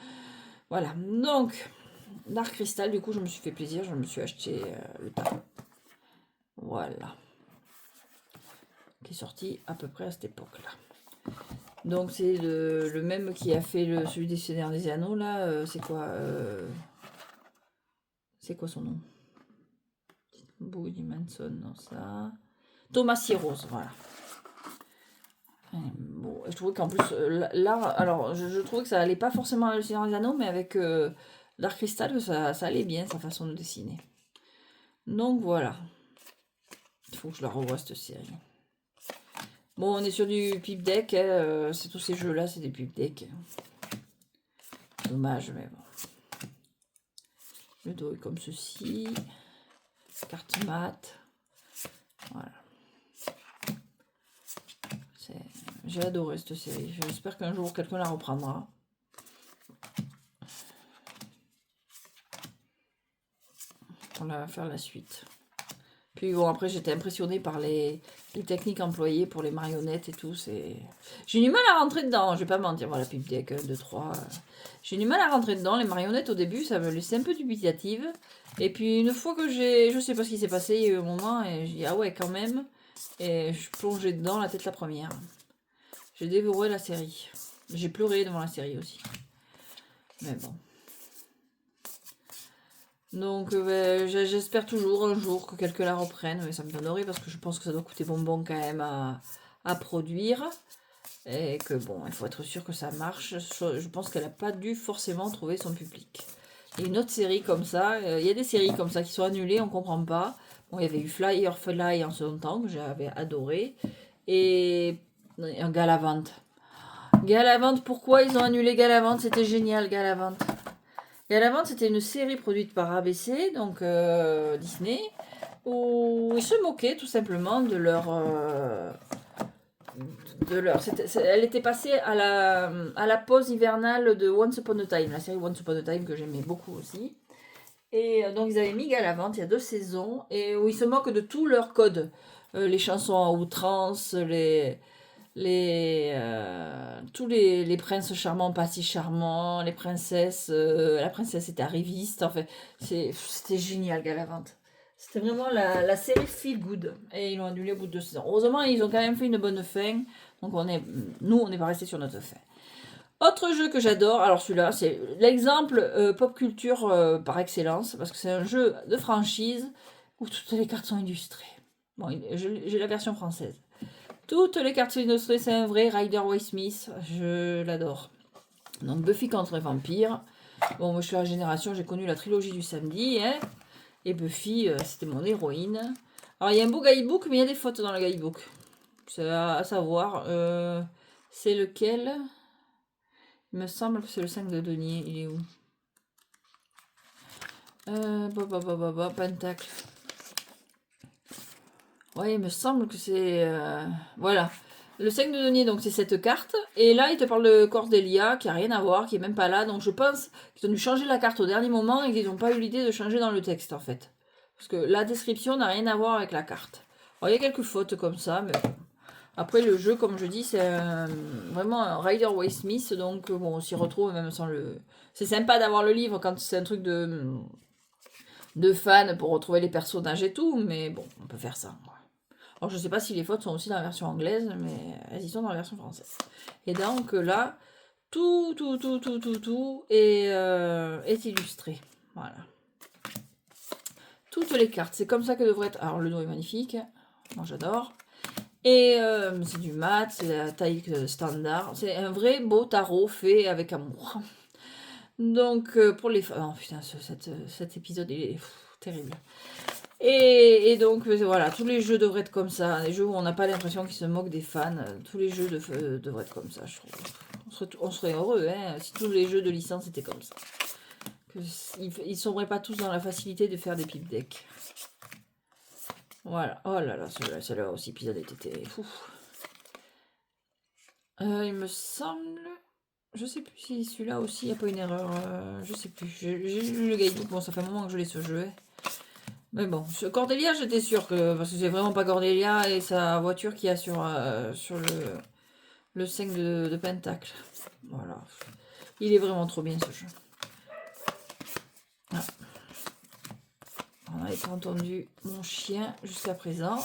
Voilà, donc, Dark Crystal, du coup, je me suis fait plaisir, je me suis acheté le tarot. Voilà. Qui est sorti à peu près à cette époque-là. Donc c'est le même qui a fait celui des Seigneurs des Anneaux, là, c'est quoi son nom? Bowie Manson, non ça. Thomas Rose, voilà. Bon, je trouvais qu'en plus, là, alors je trouvais que ça allait pas forcément avec le Seigneur des Anneaux, mais avec Dark Crystal, ça allait bien, sa façon de dessiner. Donc voilà. Il faut que je la revoie cette série. Bon, on est sur du pipe deck, hein, c'est tous ces jeux-là, c'est des pipe deck. Dommage, mais bon. Le dos est comme ceci. Carte mat. Voilà. J'ai adoré cette série. J'espère qu'un jour quelqu'un la reprendra. On va faire la suite. Puis bon, après j'étais impressionnée par les techniques employées pour les marionnettes et tout. J'ai du mal à rentrer dedans, je vais pas mentir. Voilà, pipe deck 1, 2, 3. J'ai du mal à rentrer dedans. Les marionnettes au début, ça me laissait un peu dubitative. Et puis une fois que je sais pas ce qui s'est passé, il y a eu un moment et je dis ah ouais quand même. Et je plongeais dedans la tête la première. J'ai dévoré la série. J'ai pleuré devant la série aussi. Mais bon. Donc j'espère toujours un jour que quelqu'un la reprenne. Mais ça me donnerait parce que je pense que ça doit coûter bonbon quand même à produire. Et que bon, il faut être sûr que ça marche. Je pense qu'elle n'a pas dû forcément trouver son public. Et une autre série comme ça, il y a des séries comme ça qui sont annulées, on ne comprend pas. Bon, il y avait eu Firefly en second temps que j'avais adoré. Et un Galavant. Galavant, pourquoi ils ont annulé Galavant? C'était génial, Galavant. Galavant, c'était une série produite par ABC, donc Disney, où ils se moquaient tout simplement de Elle était passée à la pause hivernale de Once Upon a Time, la série Once Upon a Time que j'aimais beaucoup aussi. Et donc ils avaient mis Galavant il y a 2 saisons, et où ils se moquent de tous leurs codes. Les chansons à outrance, tous les princes charmants, pas si charmants, les princesses, la princesse était arriviste, enfin, c'était génial Galavant. C'était vraiment la série feel good, et ils l'ont annulé au bout de 2 saisons. Heureusement, ils ont quand même fait une bonne fin, donc nous, on n'est pas resté sur notre fin. Autre jeu que j'adore, alors celui-là, c'est l'exemple pop culture par excellence, parce que c'est un jeu de franchise où toutes les cartes sont illustrées. Bon, j'ai la version française. Toutes les cartes sont illustrées, c'est un vrai Rider Waite Smith, je l'adore. Donc Buffy contre les vampires. Bon, moi je suis à la génération, j'ai connu la trilogie du samedi, hein, et Buffy, c'était mon héroïne. Alors il y a un beau guidebook, mais il y a des fautes dans le guidebook. C'est à savoir, c'est lequel? Il me semble que c'est le 5 de denier. Il est où? Pentacle. Ouais, il me semble que c'est... voilà. Le 5 de denier, donc c'est cette carte. Et là, il te parle de Cordelia, qui a rien à voir, qui est même pas là. Donc je pense qu'ils ont dû changer la carte au dernier moment et qu'ils n'ont pas eu l'idée de changer dans le texte, en fait. Parce que la description n'a rien à voir avec la carte. Alors, il y a quelques fautes comme ça, mais... Après, le jeu, comme je dis, c'est vraiment un Rider Waite Smith, donc bon, on s'y retrouve même sans le... C'est sympa d'avoir le livre quand c'est un truc de fan pour retrouver les personnages et tout, mais bon, on peut faire ça. Alors, je sais pas si les fautes sont aussi dans la version anglaise, mais elles y sont dans la version française. Et donc là, tout est illustré. Voilà. Toutes les cartes, c'est comme ça que devrait être... Alors, le dos est magnifique, moi j'adore. Et c'est du mat, c'est la taille standard. C'est un vrai beau tarot fait avec amour. Donc pour les femmes... Oh putain, cet épisode il est terrible. Et donc voilà, tous les jeux devraient être comme ça. Les jeux où on n'a pas l'impression qu'ils se moquent des fans. Tous les jeux devraient être comme ça, je trouve. On serait heureux hein, si tous les jeux de licence étaient comme ça. Ils ne tomberaient pas tous dans la facilité de faire des pipe decks. Voilà. Oh là là, celui-là aussi, épisode était fou. Il me semble... Je sais plus si celui-là aussi, il n'y a pas une erreur. Je sais plus. J'ai lu le guidebook. Bon, ça fait un moment que je l'ai ce jeu. Mais bon, sur Cordelia, j'étais sûre que... Parce que c'est vraiment pas Cordelia et sa voiture qu'il y a sur le 5 de Pentacle. Voilà. Il est vraiment trop bien ce jeu. Ah. On n'avait pas entendu mon chien jusqu'à présent.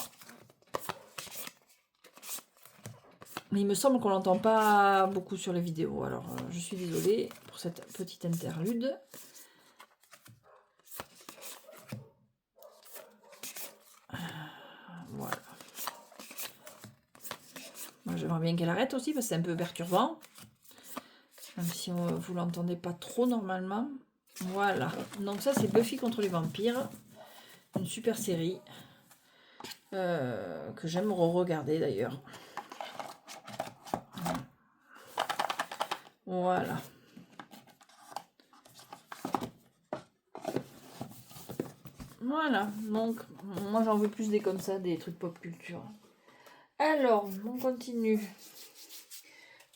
Mais il me semble qu'on l'entend pas beaucoup sur les vidéos. Alors, je suis désolée pour cette petite interlude. Voilà. Moi, j'aimerais bien qu'elle arrête aussi parce que c'est un peu perturbant. Même si vous l'entendez pas trop normalement. Voilà. Donc ça, c'est Buffy contre les vampires. Une super série. Que j'aime re-regarder d'ailleurs. Voilà. Voilà, donc moi j'en veux plus des comme ça, des trucs pop culture. Alors, on continue.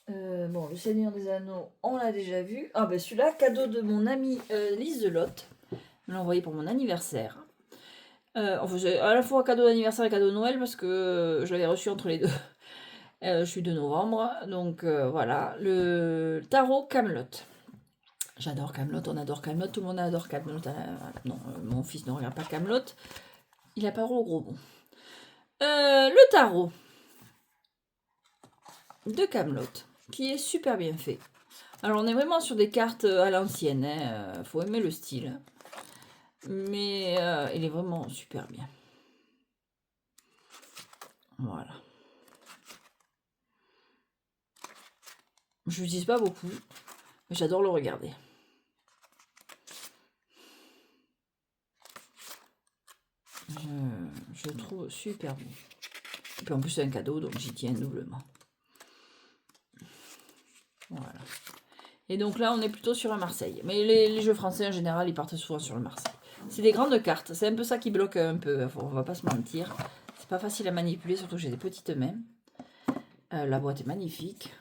Bon, le Seigneur des Anneaux, on l'a déjà vu. Ah ben celui-là, cadeau de mon amie Lise Delotte. Elle l'a envoyé pour mon anniversaire. Enfin, à la fois cadeau d'anniversaire et cadeau de Noël parce que je l'avais reçu entre les deux. Je suis de novembre, donc voilà. Le tarot Camelot. J'adore Camelot, on adore Camelot, tout le monde adore Camelot. Non, mon fils ne regarde pas Camelot. Il a pas au gros bon. Le tarot de Camelot, qui est super bien fait. Alors on est vraiment sur des cartes à l'ancienne, hein. Faut aimer le style. Mais il est vraiment super bien. Voilà. Je l'utilise pas beaucoup, mais j'adore le regarder. Je trouve super bon. Et puis en plus c'est un cadeau, donc j'y tiens doublement. Voilà. Et donc là on est plutôt sur un Marseille. Mais les jeux français en général ils partent souvent sur le Marseille. C'est des grandes cartes, c'est un peu ça qui bloque un peu, on va pas se mentir. C'est pas facile à manipuler, surtout que j'ai des petites mains. La boîte est magnifique.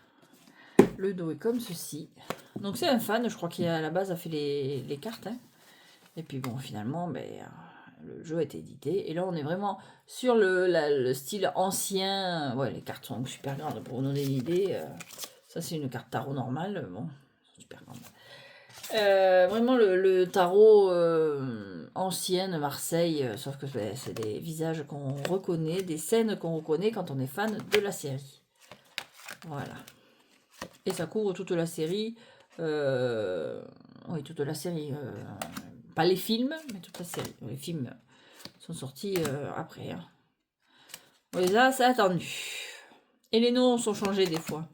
Le dos est comme ceci. Donc c'est un fan, je crois qu'il à la base a fait les cartes. Hein. Et puis bon, finalement, le jeu a été édité. Et là, on est vraiment sur le style ancien. Ouais, les cartes sont super grandes pour vous donner une idée. Ça, c'est une carte tarot normale. Bon, super grande. Vraiment le tarot ancienne Marseille, sauf que c'est des visages qu'on reconnaît, des scènes qu'on reconnaît quand on est fan de la série. Voilà. Et ça couvre toute la série. Oui, toute la série. Pas les films, mais toute la série. Les films sont sortis après. Hein. Oui, là, c'est attendu. Et les noms sont changés des fois.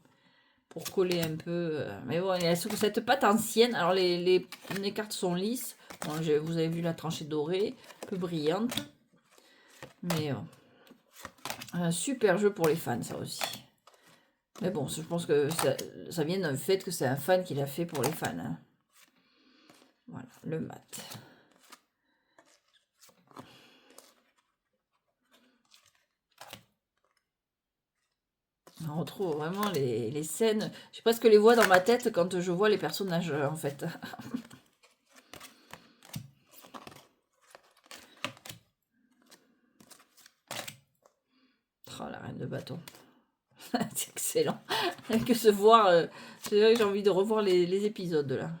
Pour coller un peu. Mais bon, il y a cette pâte ancienne. Alors, les cartes sont lisses. Bon, vous avez vu la tranchée dorée, un peu brillante. Mais un super jeu pour les fans, ça aussi. Mais bon, je pense que ça vient d'un fait que c'est un fan qui l'a fait pour les fans. Hein. Voilà, le mat. On retrouve vraiment les scènes. Je sais pas ce que les vois dans ma tête quand je vois les personnages, en fait. Oh, la reine de bâton. C'est excellent. Que se voir. C'est vrai que j'ai envie de revoir les épisodes, là.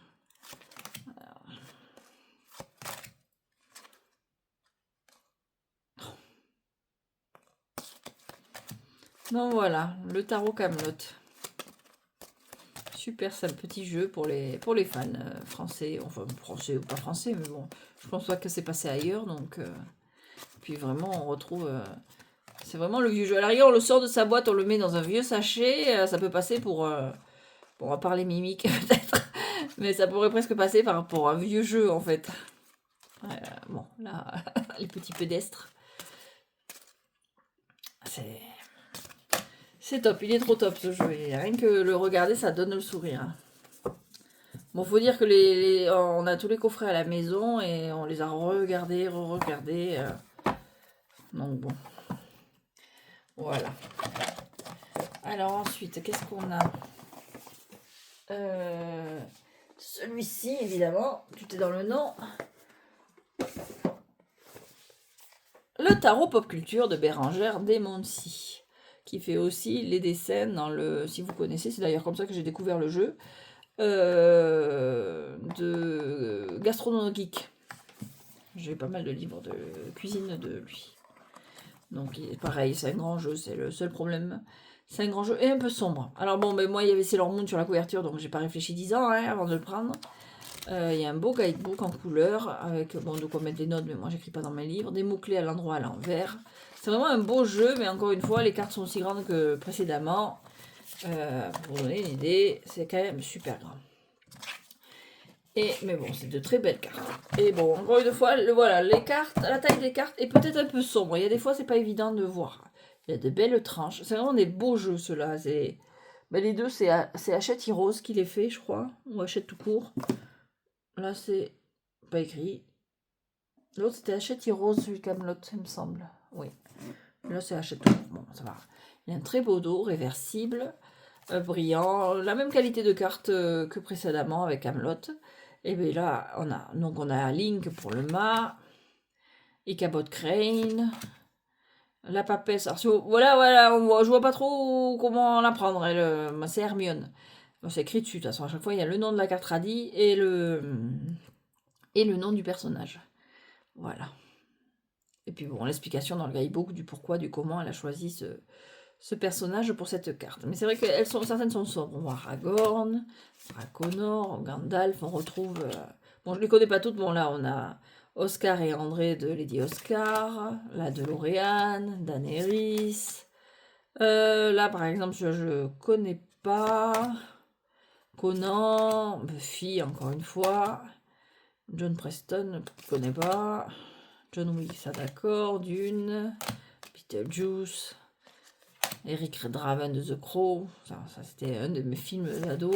Donc voilà, le tarot Camelot. Super simple petit jeu pour les fans français, enfin français ou pas français, mais bon, je pense pas que c'est passé ailleurs, donc puis vraiment on retrouve, c'est vraiment le vieux jeu. À l'arrière on le sort de sa boîte, on le met dans un vieux sachet, ça peut passer pour, bon à part les mimiques peut-être, mais ça pourrait presque passer pour un vieux jeu en fait. Bon là, les petits pédestres, c'est top, il est trop top ce jeu, et rien que le regarder ça donne le sourire. Hein. Bon, faut dire que on a tous les coffrets à la maison et on les a regardés, re-regardés. Donc bon. Voilà. Alors ensuite, qu'est-ce qu'on a Celui-ci, évidemment, tout est dans le nom. Le tarot pop culture de Bérangère Desmondsy, qui fait aussi les dessins dans le... Si vous connaissez, c'est d'ailleurs comme ça que j'ai découvert le jeu. De Gastronomie Geek. J'ai pas mal de livres de cuisine de lui. Donc pareil, c'est un grand jeu, c'est le seul problème. C'est un grand jeu et un peu sombre. Alors bon, moi il y avait Sailor Moon sur la couverture, donc j'ai pas réfléchi 10 ans hein, avant de le prendre. Il y a un beau guidebook en couleur, avec bon, de quoi mettre des notes, mais moi j'écris pas dans mes livres, des mots-clés à l'endroit à l'envers. C'est vraiment un beau jeu, mais encore une fois, les cartes sont aussi grandes que précédemment. Pour vous donner une idée, c'est quand même super grand. Mais bon, c'est de très belles cartes. Et bon, encore une fois, voilà, les cartes, la taille des cartes est peut-être un peu sombre. Il y a des fois, c'est pas évident de voir. Il y a de belles tranches. C'est vraiment des beaux jeux, ceux-là. Les deux, c'est Hachette Heroes qui les fait, je crois. Ou Hachette tout court. Là, c'est pas écrit. L'autre, c'était Hachette Heroes, celui Camelot, il me semble. Oui. Là, c'est Hachette tout court. Bon, ça va. Il y a un très beau dos, réversible, brillant. La même qualité de carte que précédemment avec Camelot. Et bien là, on a Link pour le mât, Ichabod Crane, la papesse. Alors, voilà, je vois pas trop comment la prendre. C'est Hermione. Bon, c'est écrit dessus, de toute façon, à chaque fois, il y a le nom de la carte radie et le nom du personnage. Voilà. Et puis bon, l'explication dans le guidebook du pourquoi, du comment elle a choisi ce personnage pour cette carte. Mais c'est vrai que certaines sont sombres. On voit Aragorn, Draconor, Gandalf, on retrouve... bon, je ne les connais pas toutes. Bon, là, on a Oscar et André de Lady Oscar, la DeLorean, Daenerys. Là, par exemple, je ne connais pas. Conan, Buffy, encore une fois. John Preston, je ne connais pas. John Wick, ça d'accord. Dune, Beetlejuice. Eric Draven de The Crow, ça c'était un de mes films d'ado.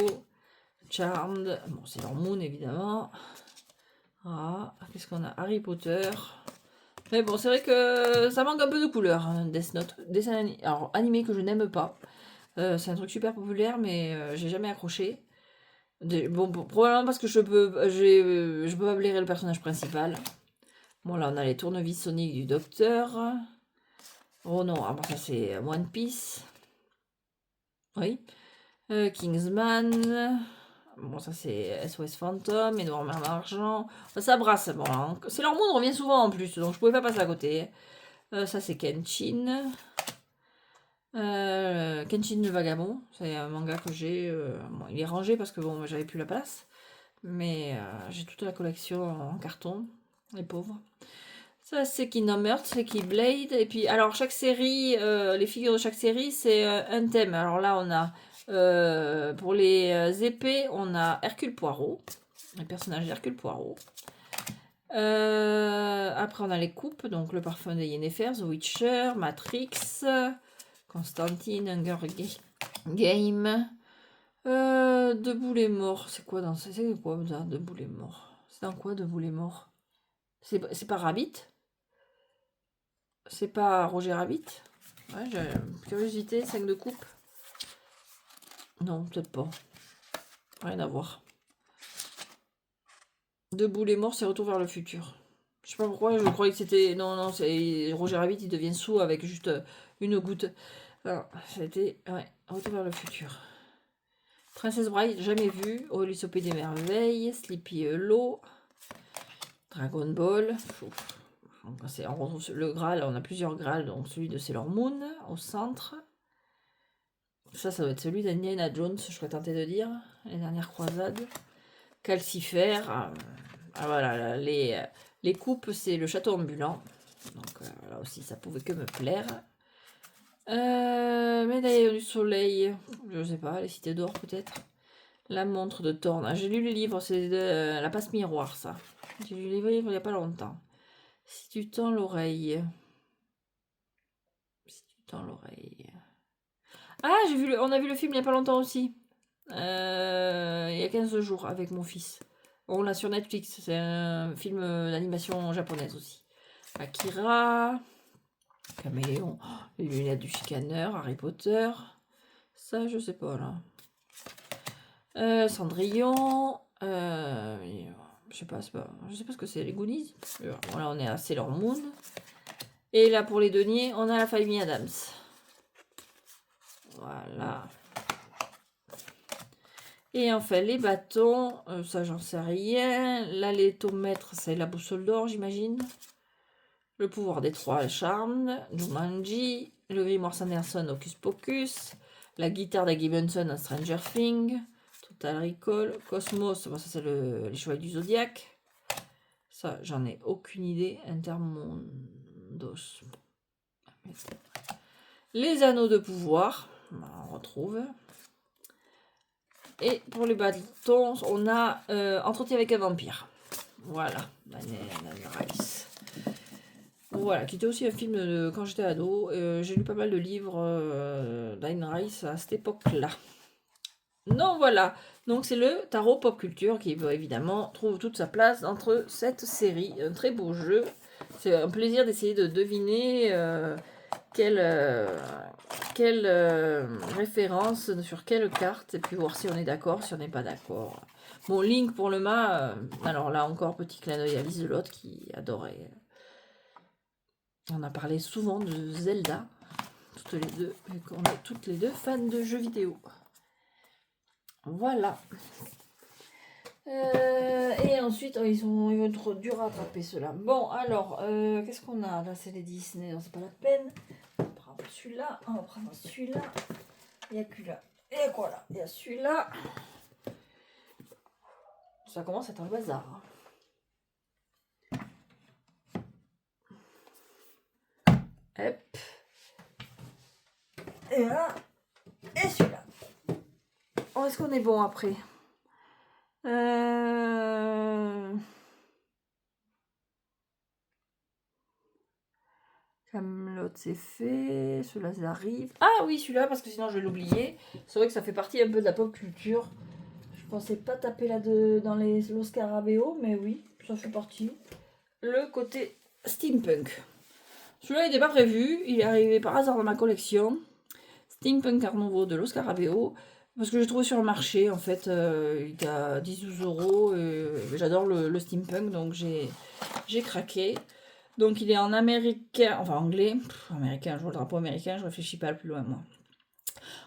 Charmed, bon c'est Sailor Moon évidemment. Ah, qu'est-ce qu'on a Harry Potter. Mais bon, c'est vrai que ça manque un peu de couleur, hein, Death Note. Alors, animé que je n'aime pas. C'est un truc super populaire, mais j'ai jamais accroché. Bon, probablement parce que je peux pas blairer le personnage principal. Bon, là, on a les tournevis soniques du docteur. Oh non, ah bon, ça c'est One Piece. Oui. Kingsman. Bon, ça c'est SOS Phantom, Edouard Main d'Argent. Ça brasse. Bon, hein. Sailor Moon revient souvent en plus, donc je pouvais pas passer à côté. Ça c'est Kenshin. Kenshin le Vagabond. C'est un manga que j'ai. Bon, il est rangé parce que bon, j'avais plus la place. Mais j'ai toute la collection en carton. Les pauvres. Ça, c'est Kingdom Hearts, c'est Keyblade. Et puis, alors, chaque série, les figures de chaque série, c'est un thème. Alors là, on a, pour les épées, on a Hercule Poirot. Les personnages d'Hercule Poirot. Après, on a les coupes. Donc, le parfum de Yennefer, The Witcher, Matrix, Constantine, Hunger Game. Debout les morts. C'est quoi dans ça? C'est quoi ça, Debout les morts? C'est dans quoi, Debout les morts? C'est pas Rabbit? C'est pas Roger Rabbit? Ouais, j'ai curiosité, 5 de coupe. Non, peut-être pas. Rien à voir. Debout les morts, c'est Retour vers le futur. Je sais pas pourquoi, je croyais que c'était... Non, non, c'est Roger Rabbit, il devient sourd avec juste une goutte. Alors, c'était... Ouais, Retour vers le futur. Princesse Bride, jamais vu. Alice au Pays des Merveilles. Sleepy Hollow. Dragon Ball. On retrouve le Graal, on a plusieurs Graals, donc celui de Sailor Moon au centre. Ça doit être celui d'Indiana Jones, je serais tenté de dire. Les dernières croisades. Calcifère. Voilà, les coupes, c'est le château ambulant. Donc là aussi, ça pouvait que me plaire. Médaille du soleil. Je sais pas, les cités d'or peut-être. La montre de Thorne. Ah, j'ai lu le livre, c'est de la passe miroir, ça. J'ai lu le livre il n'y a pas longtemps. Si tu tends l'oreille. Si tu tends l'oreille. Ah, on a vu le film il n'y a pas longtemps aussi. Il y a 15 jours avec mon fils. On l'a sur Netflix. C'est un film d'animation japonaise aussi. Akira. Caméléon. Oh, les lunettes du chicaneur. Harry Potter. Ça, je sais pas là. Cendrillon. Je sais pas ce que c'est, les Goonies. Voilà, on est à Sailor Moon. Et là, pour les deniers, on a la famille Adams. Voilà. Et enfin, les bâtons, ça, j'en sais rien. Là, les tomètres, c'est la boussole d'or, j'imagine. Le pouvoir des trois charmes. Jumanji. Le grimoire Sanderson, Hocus Pocus. La guitare d'Aggie Benson, Stranger Things. Total Recall. Cosmos, bon, ça, c'est les chevaliers du Zodiaque. Ça, j'en ai aucune idée. Intermondos. Les anneaux de pouvoir. On retrouve. Et pour les bâtons, on a Entretien avec un vampire. Voilà, Rice. Voilà, qui était aussi un film de quand j'étais ado. J'ai lu pas mal de livres d'Anne Rice à cette époque-là. Donc voilà, donc c'est le tarot pop culture qui évidemment trouve toute sa place entre cette série. Un très beau jeu. C'est un plaisir d'essayer de deviner quelle référence sur quelle carte, et puis voir si on est d'accord, si on n'est pas d'accord. Bon, Link pour le mât, alors là encore, petit clin d'œil à Liselotte qui adorait. On a parlé souvent de Zelda, toutes les deux, et qu'on est toutes les deux fans de jeux vidéo. Voilà. Et ensuite, ils vont être durs à attraper ceux-là. Bon, alors, qu'est-ce qu'on a? Là, c'est les Disney, c'est pas la peine. On va prendre celui-là, on va prendre celui-là. Il n'y a que là. Et quoi là? Il y a celui-là. Ça commence à être un bazar. Hop. Et là. Et celui-là. Oh, est-ce qu'on est bon après? Camelot, c'est fait. Ceux-là, ça arrive. Ah oui, celui-là, parce que sinon je vais l'oublier. C'est vrai que ça fait partie un peu de la pop culture. Je pensais pas taper là dans los Scarabéos, mais oui, ça fait partie. Le côté steampunk. Celui-là, il n'était pas prévu. Il est arrivé par hasard dans ma collection. Steampunk Art Nouveau de Lo Scarabeo. Parce que j'ai trouvé sur le marché, en fait, il est à 10-12 euros. J'adore le steampunk, donc j'ai craqué. Donc il est en américain, enfin anglais, américain, je vois le drapeau américain, je réfléchis pas plus loin moi.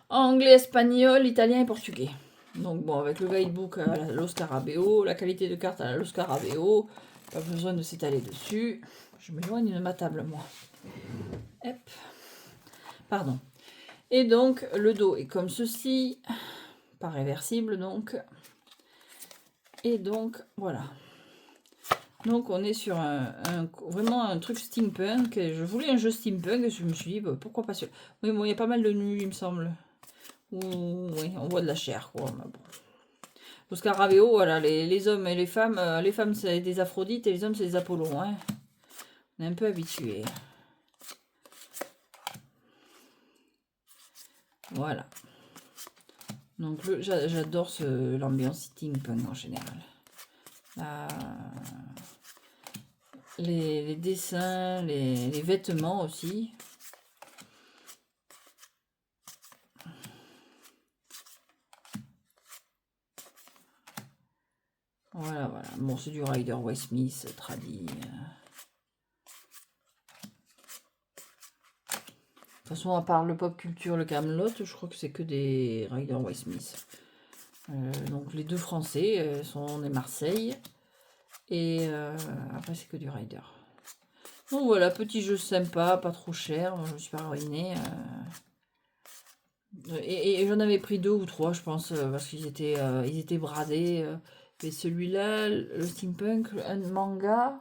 Anglais, espagnol, italien et portugais. Donc bon, avec le guidebook à la Lo Scarabeo, la qualité de carte à la Lo Scarabeo, pas besoin de s'étaler dessus. Je m'éloigne de ma table moi. Hop. Pardon. Et donc le dos est comme ceci, pas réversible donc. Et donc voilà. Donc on est sur vraiment un truc steampunk. Je voulais un jeu steampunk et je me suis dit bah, pourquoi pas celui-là. Oui, bon, il y a pas mal de nus il me semble. Oui, on voit de la chair quoi. Mais bon. Le Scarabeo, voilà, les hommes et les femmes c'est des Aphrodites et les hommes c'est des Apollons. Hein. On est un peu habitués. Voilà. Donc j'adore l'ambiance steampunk en général. Les dessins, les vêtements aussi. Voilà, voilà. Bon, c'est du Rider Waite Smith, tradit. De toute façon, à part le pop culture, le Camelot, je crois que c'est que des Rider Waite Smith. Donc les deux français sont des Marseille. Et après, c'est que du Rider. Donc voilà, petit jeu sympa, pas trop cher. Moi, je me suis pas ruiné. Et j'en avais pris 2 ou 3, je pense, parce qu'ils étaient bradés. Et celui-là, le steampunk, un manga.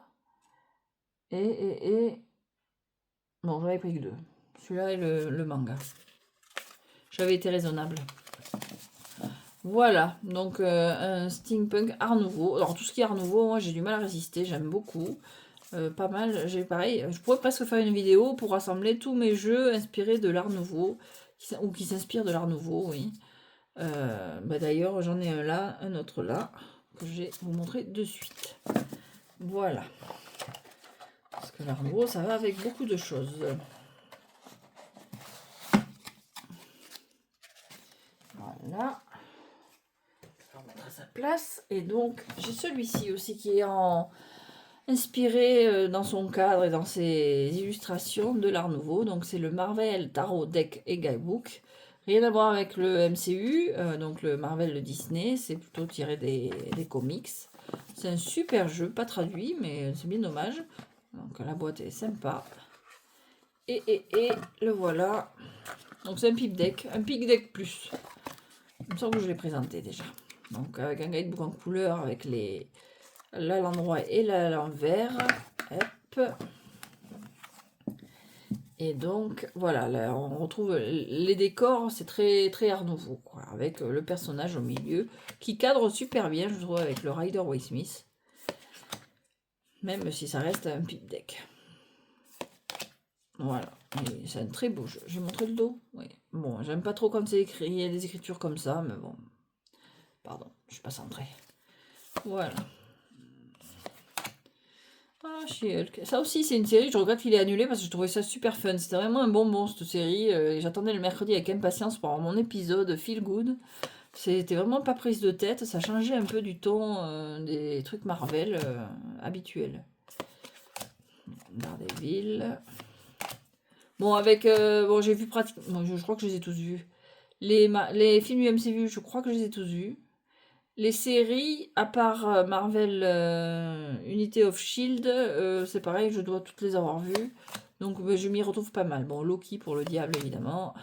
Et... Non, j'en avais pris que 2. Celui-là et le manga. J'avais été raisonnable. Voilà, donc un steampunk Art Nouveau. Alors tout ce qui est Art Nouveau, moi j'ai du mal à résister, j'aime beaucoup. Pas mal, j'ai pareil, je pourrais presque faire une vidéo pour rassembler tous mes jeux inspirés de l'Art Nouveau, ou qui s'inspirent de l'Art Nouveau, oui. Bah d'ailleurs j'en ai un là, un autre là, que je vais vous montrer de suite. Voilà. Parce que l'Art Nouveau, ça va avec beaucoup de choses. Voilà. Je vais remettre à sa place. Et donc, j'ai celui-ci aussi qui est inspiré dans son cadre et dans ses illustrations de l'Art Nouveau. Donc, c'est le Marvel Tarot Deck et Guidebook. Rien à voir avec le MCU, donc le Marvel de Disney. C'est plutôt tiré des comics. C'est un super jeu, pas traduit, mais c'est bien dommage. Donc, la boîte est sympa. Et le voilà. Donc, c'est un Peep Deck. Un Peep Deck Plus. Il me semble que je l'ai présenté déjà. Donc avec un guidebook en couleur avec là l'endroit et là l'envers. Hop. Et donc voilà, là on retrouve les décors, c'est très très Art Nouveau, quoi, avec le personnage au milieu qui cadre super bien, je trouve, avec le Rider Waite Smith. Même si ça reste un Peep Deck. Voilà, c'est un très beau jeu. J'ai montré le dos. Oui. Bon, j'aime pas trop quand c'est écrit, il y a des écritures comme ça, mais bon. Pardon, je suis pas centrée. Voilà. Ah, She-Hulk. Ça aussi, c'est une série, je regrette qu'il ait annulé parce que je trouvais ça super fun. C'était vraiment un bonbon, cette série. Et j'attendais le mercredi avec impatience pour avoir mon épisode Feel Good. C'était vraiment pas prise de tête, ça changeait un peu du ton des trucs Marvel habituels. Daredevil. Bon, avec. Bon, j'ai vu pratiquement. Bon, je crois que je les ai tous vus. Les films du MCU, je crois que je les ai tous vus. Les séries, à part Marvel Unity of Shield, c'est pareil, je dois toutes les avoir vues. Donc je m'y retrouve pas mal. Bon, Loki pour le diable, évidemment.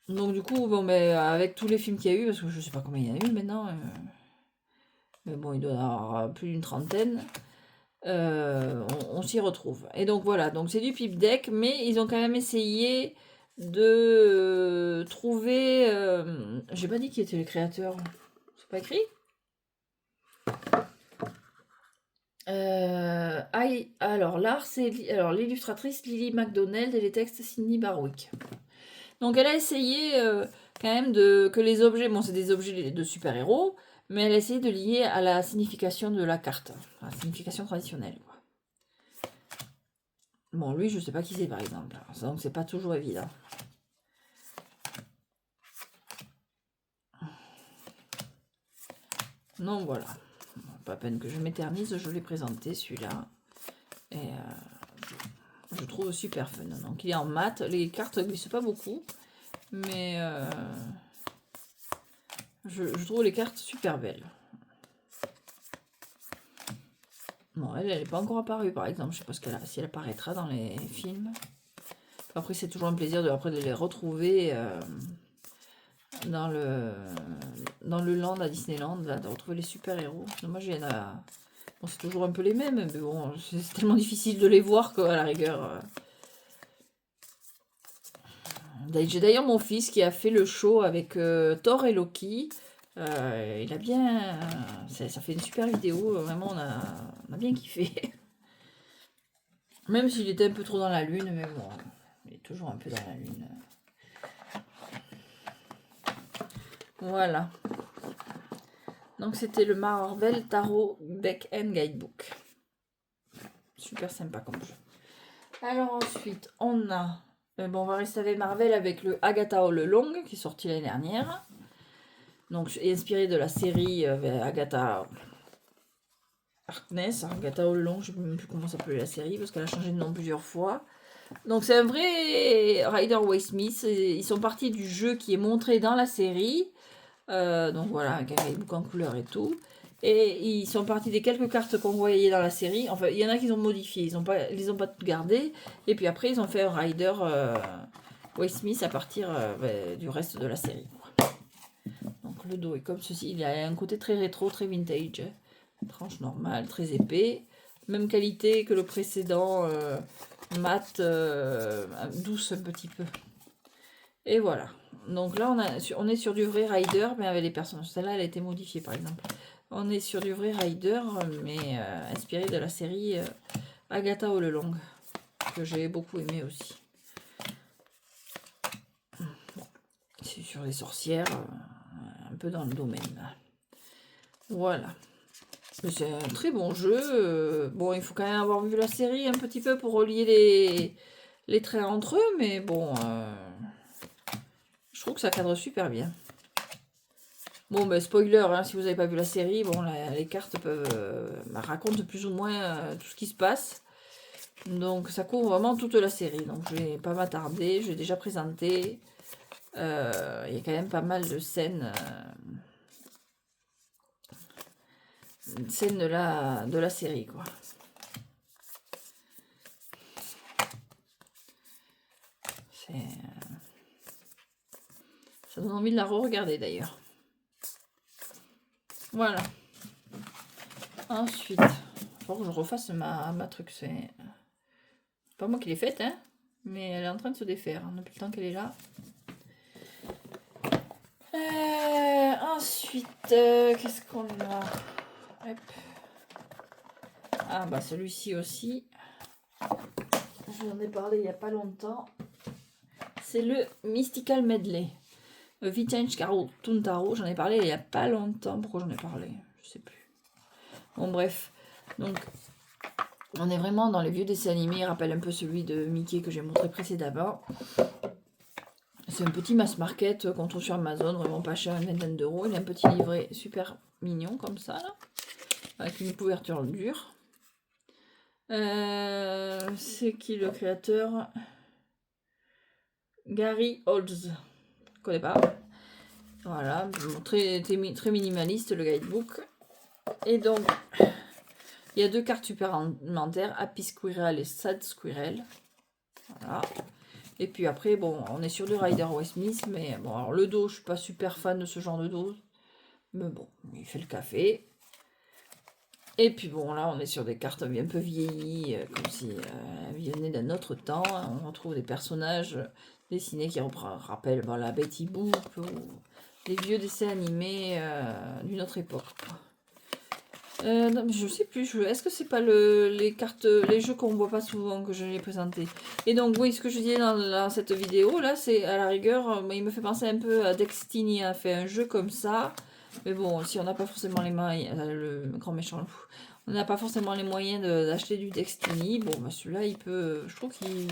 Donc du coup, bon, avec tous les films qu'il y a eu, parce que je sais pas combien il y en a eu maintenant, mais bon, il doit y en avoir plus d'une trentaine, on s'y retrouve. Et donc voilà, donc c'est du Peep Deck, mais ils ont quand même essayé de trouver... J'ai pas dit qui était le créateur. C'est pas écrit? Alors l'art, c'est l'illustratrice Lily McDonnell et les textes Cindy Barwick. Donc elle a essayé quand même que les objets, bon c'est des objets de super-héros, mais elle a essayé de lier à la signification de la carte, à la signification traditionnelle. Quoi. Bon lui je sais pas qui c'est par exemple, donc c'est pas toujours évident. Donc voilà, pas la peine que je m'éternise, je l'ai présenté celui-là. Et je trouve super fun. Donc il est en mat, les cartes ne glissent pas beaucoup, mais je trouve les cartes super belles. Bon, elle n'est pas encore apparue par exemple, je sais pas si elle apparaîtra dans les films. Après c'est toujours un plaisir de les retrouver dans le land à Disneyland, là, de retrouver les super-héros. Moi j'ai bon, c'est toujours un peu les mêmes, mais bon, c'est tellement difficile de les voir qu'à la rigueur. J'ai d'ailleurs mon fils qui a fait le show avec Thor et Loki. Il a bien. Ça fait une super vidéo, vraiment on a bien kiffé. Même s'il était un peu trop dans la lune, mais bon, il est toujours un peu dans la lune. Voilà. Donc c'était le Marvel Tarot Deck and Guidebook. Super sympa comme jeu. Alors ensuite, on a... bon, on va rester avec Marvel avec le Agatha All Along qui est sorti l'année dernière. Donc inspiré de la série Agatha Harkness, Agatha All Along, je ne sais même plus comment s'appelait la série parce qu'elle a changé de nom plusieurs fois. Donc c'est un vrai Rider-Waite-Smith. Ils sont partis du jeu qui est montré dans la série. Donc voilà, avec un guidebook en couleur et tout. Et ils sont partis des quelques cartes qu'on voyait dans la série. Enfin, il y en a qui ont modifié, ils les ont pas toutes gardées. Et puis après, ils ont fait un Rider Waite-Smith à partir du reste de la série. Donc le dos est comme ceci. Il a un côté très rétro, très vintage. Tranche normale, très épais. Même qualité que le précédent, mat, douce un petit peu. Et voilà. Donc là, on est sur du vrai Rider, mais avec les personnages. Celle-là, elle a été modifiée, par exemple. On est sur du vrai Rider, mais inspiré de la série Agatha All Along, que j'ai beaucoup aimé aussi. Bon, c'est sur les sorcières, un peu dans le domaine. Voilà. C'est un très bon jeu. Bon, il faut quand même avoir vu la série un petit peu pour relier les traits entre eux, mais bon, je trouve que ça cadre super bien. Bon, ben spoiler, hein, si vous n'avez pas vu la série, bon, les cartes racontent plus ou moins tout ce qui se passe. Donc, ça couvre vraiment toute la série. Donc, je vais pas m'attarder, je l'ai déjà présenté. Il y a quand même pas mal de scènes, de la série, quoi. Ça donne envie de la re-regarder, d'ailleurs. Voilà. Ensuite, il faut que je refasse ma truc. C'est pas moi qui l'ai faite, hein, mais elle est en train de se défaire depuis le temps qu'elle est là. Ensuite, qu'est-ce qu'on a? Hop. Ah bah celui-ci aussi. Je vous en ai parlé il n'y a pas longtemps. C'est le Mystical Medley. Vintage Cartoon Tarot. J'en ai parlé il n'y a pas longtemps. Pourquoi j'en ai parlé? Je sais plus. Bon bref. Donc on est vraiment dans les vieux dessins animés. Il rappelle un peu celui de Mickey que j'ai montré précédemment. C'est un petit mass market qu'on trouve sur Amazon, vraiment pas cher, une vingtaine d'euros. Il a un petit livret super mignon comme ça, là, avec une couverture dure. C'est qui le créateur? Gary Holtz. Je connais pas. Voilà, très minimaliste le guidebook. Et donc, il y a deux cartes supplémentaires, Happy Squirrel et Sad Squirrel. Voilà. Et puis après, bon, on est sur du Rider-Waite-Smith, mais bon, alors le dos, je suis pas super fan de ce genre de dos. Mais bon, il fait le café. Et puis bon, là, on est sur des cartes un peu vieillies, comme si elles venaient d'un autre temps. On retrouve des personnages dessinés qui rappellent bon, la Betty Boop ou les vieux dessins animés d'une autre époque. Non, mais je sais plus. Est-ce que c'est pas les jeux qu'on voit pas souvent que je l'ai présenté? Et donc oui, ce que je disais dans cette vidéo là, c'est à la rigueur, il me fait penser un peu à Destiny a fait un jeu comme ça. Mais bon, si on n'a pas forcément les moyens, le grand méchant loup, on n'a pas forcément les moyens d'acheter du Destiny. Bon, bah celui-là, je trouve qu'il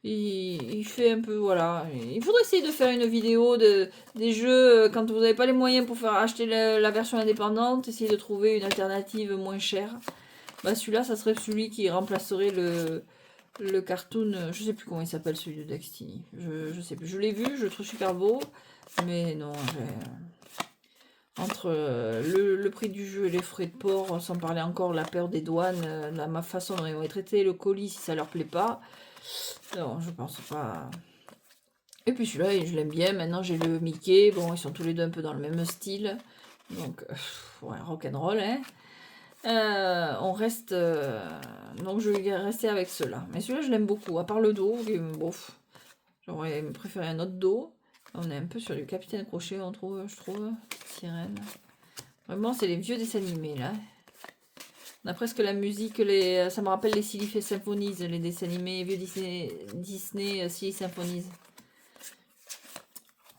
il fait un peu, voilà. Il faudrait essayer de faire une vidéo des jeux, quand vous n'avez pas les moyens pour faire acheter la version indépendante, essayer de trouver une alternative moins chère. Bah celui-là, ça serait celui qui remplacerait le cartoon, je sais plus comment il s'appelle celui de Destiny. Je sais plus. Je l'ai vu, je le trouve super beau, mais non, entre le prix du jeu et les frais de port, sans parler encore de la peur des douanes, ma façon dont ils vont traiter le colis si ça leur plaît pas. Non, je pense pas. Et puis celui-là, je l'aime bien. Maintenant, j'ai le Mickey. Bon, ils sont tous les deux un peu dans le même style. Donc, ouais, rock'n'roll, hein. On reste... donc, je vais rester avec ceux-là. Mais celui-là, je l'aime beaucoup. À part le dos, bof. J'aurais préféré un autre dos. On est un peu sur du Capitaine Crochet, on trouve, je trouve. Sirène. Vraiment, c'est les vieux dessins animés, là. On a presque la musique, ça me rappelle les Silly Symphonies, les dessins animés vieux Disney Silly Symphonies.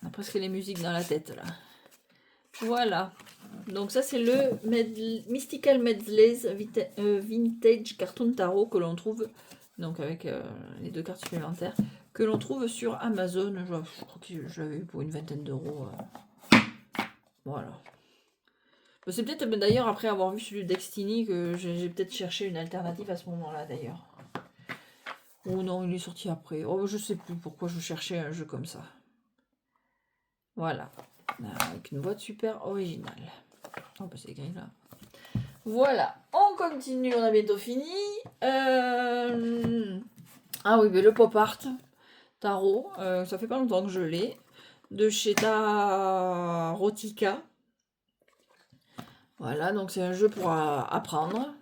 On a presque les musiques dans la tête, là. Voilà. Donc ça, c'est le Mystical Medleys Vintage Cartoon Tarot que l'on trouve, donc avec les 2 cartes supplémentaires, que l'on trouve sur Amazon. Je crois que je l'avais eu pour une vingtaine d'euros. Voilà. C'est peut-être d'ailleurs après avoir vu celui de Destiny que j'ai peut-être cherché une alternative à ce moment-là d'ailleurs. Oh non, il est sorti après. Oh, je sais plus pourquoi je cherchais un jeu comme ça. Voilà. Avec une boîte super originale. Oh, bah c'est gris là. Voilà. On continue, on a bientôt fini. Ah oui, mais le pop art tarot, ça fait pas longtemps que je l'ai. De chez Tarotica. Voilà, donc c'est un jeu pour apprendre.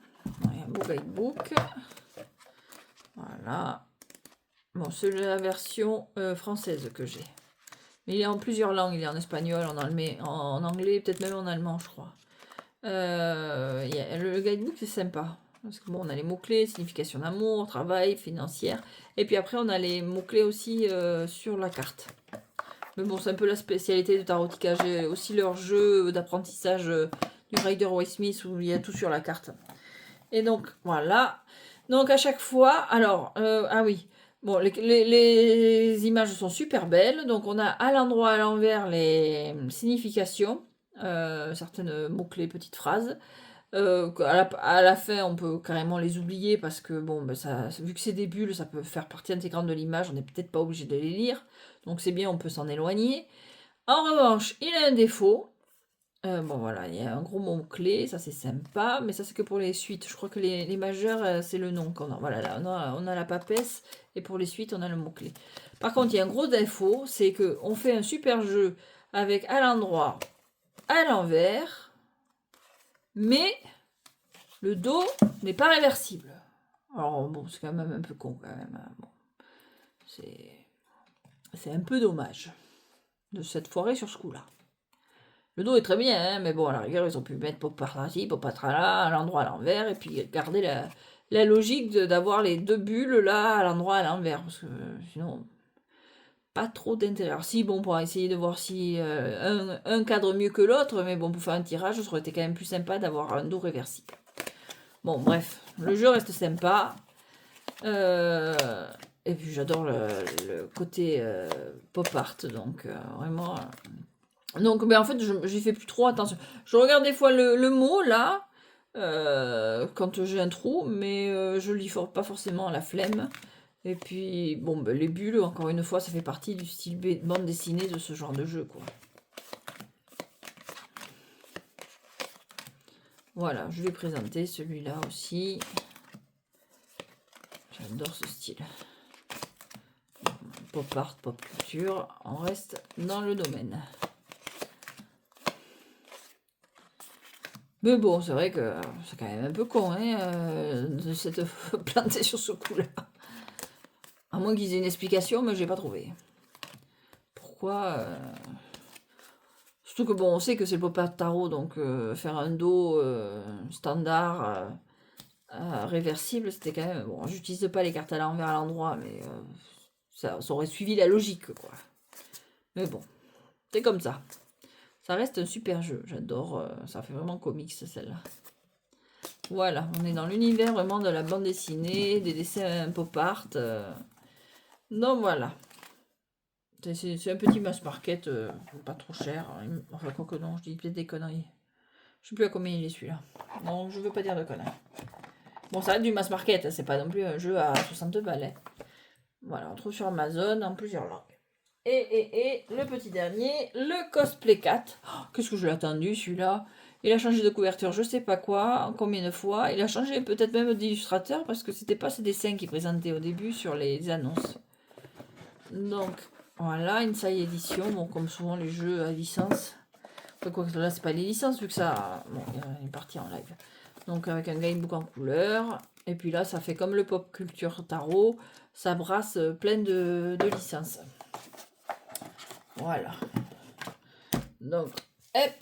Il y a un beau guidebook. Voilà. Bon, c'est la version française que j'ai. Mais il est en plusieurs langues. Il est en espagnol, en anglais, peut-être même en allemand, je crois. Le guidebook, c'est sympa. Parce que bon, on a les mots-clés, signification d'amour, travail, financière. Et puis après, on a les mots-clés aussi sur la carte. Mais bon, c'est un peu la spécialité de Tarotica. J'ai aussi leur jeu d'apprentissage du Rider Waite Smith où il y a tout sur la carte. Et donc, voilà. Donc, à chaque fois, alors, ah oui. Bon, les images sont super belles. Donc, on a à l'endroit, à l'envers, les significations. Certaines mots-clés, petites phrases. À la fin, on peut carrément les oublier parce que, bon, ben vu que c'est des bulles, ça peut faire partie intégrante de l'image. On n'est peut-être pas obligé de les lire. Donc, c'est bien, on peut s'en éloigner. En revanche, il a un défaut. Bon voilà, il y a un gros mot-clé, ça c'est sympa, mais ça c'est que pour les suites. Je crois que les majeurs, c'est le nom qu'on a. Voilà, là, on a la papesse, et pour les suites, on a le mot-clé. Par contre, il y a un gros défaut, c'est qu'on fait un super jeu avec à l'endroit, à l'envers, mais le dos n'est pas réversible. Alors bon, c'est quand même un peu con quand même. Hein. Bon, c'est un peu dommage de cette foirée sur ce coup-là. Le dos est très bien, hein, mais bon, à la rigueur, ils ont pu mettre pop par-ci, pop par-là, à l'endroit à l'envers, et puis garder la logique d'avoir les 2 bulles là, à l'endroit à l'envers, parce que sinon, pas trop d'intérêt. Alors si, bon, pour essayer de voir si un cadre mieux que l'autre, mais bon, pour faire un tirage, ça aurait été quand même plus sympa d'avoir un dos réversible. Bon, bref, le jeu reste sympa. Et puis j'adore le côté pop art, donc vraiment... Donc, ben en fait, j'y fais plus trop attention. Je regarde des fois le mot, là, quand j'ai un trou, mais je lis pas forcément la flemme. Et puis, bon, ben, les bulles, encore une fois, ça fait partie du style bande dessinée de ce genre de jeu, quoi. Voilà, je vais présenter celui-là aussi. J'adore ce style. Pop art, pop culture, on reste dans le domaine. Mais bon, c'est vrai que c'est quand même un peu con hein, de s'être planté sur ce coup-là. À moins qu'ils aient une explication, mais je n'ai pas trouvé. Pourquoi Surtout que bon, on sait que c'est le pop art tarot, donc faire un dos standard réversible, c'était quand même... Bon, j'utilise pas les cartes à l'envers à l'endroit, mais ça aurait suivi la logique, quoi. Mais bon, c'est comme ça. Ça reste un super jeu, j'adore, ça fait vraiment comics celle-là. Voilà, on est dans l'univers vraiment de la bande dessinée, des dessins pop art. Donc voilà. C'est un petit mass market, pas trop cher. Enfin, quoi que non, je dis peut-être des conneries. Je sais plus à combien il est celui-là. Non, je veux pas dire de conneries. Bon, ça reste du mass market, c'est pas non plus un jeu à 62 balles. Hein. Voilà, on trouve sur Amazon en plusieurs langues. Et le petit dernier, le Cosplay 4. Oh, qu'est-ce que je l'ai attendu celui-là. Il a changé de couverture, je sais pas quoi, combien de fois. Il a changé peut-être même d'illustrateur parce que c'était pas ses dessins qu'il présentait au début sur les annonces. Donc voilà, Inside Edition, bon, comme souvent les jeux à licence. Enfin, quoi que là, c'est pas les licences vu que ça. Bon, il est parti en live. Donc avec un gamebook en couleur. Et puis là, ça fait comme le Pop Culture Tarot. Ça brasse plein de licences. Voilà. Donc, hop.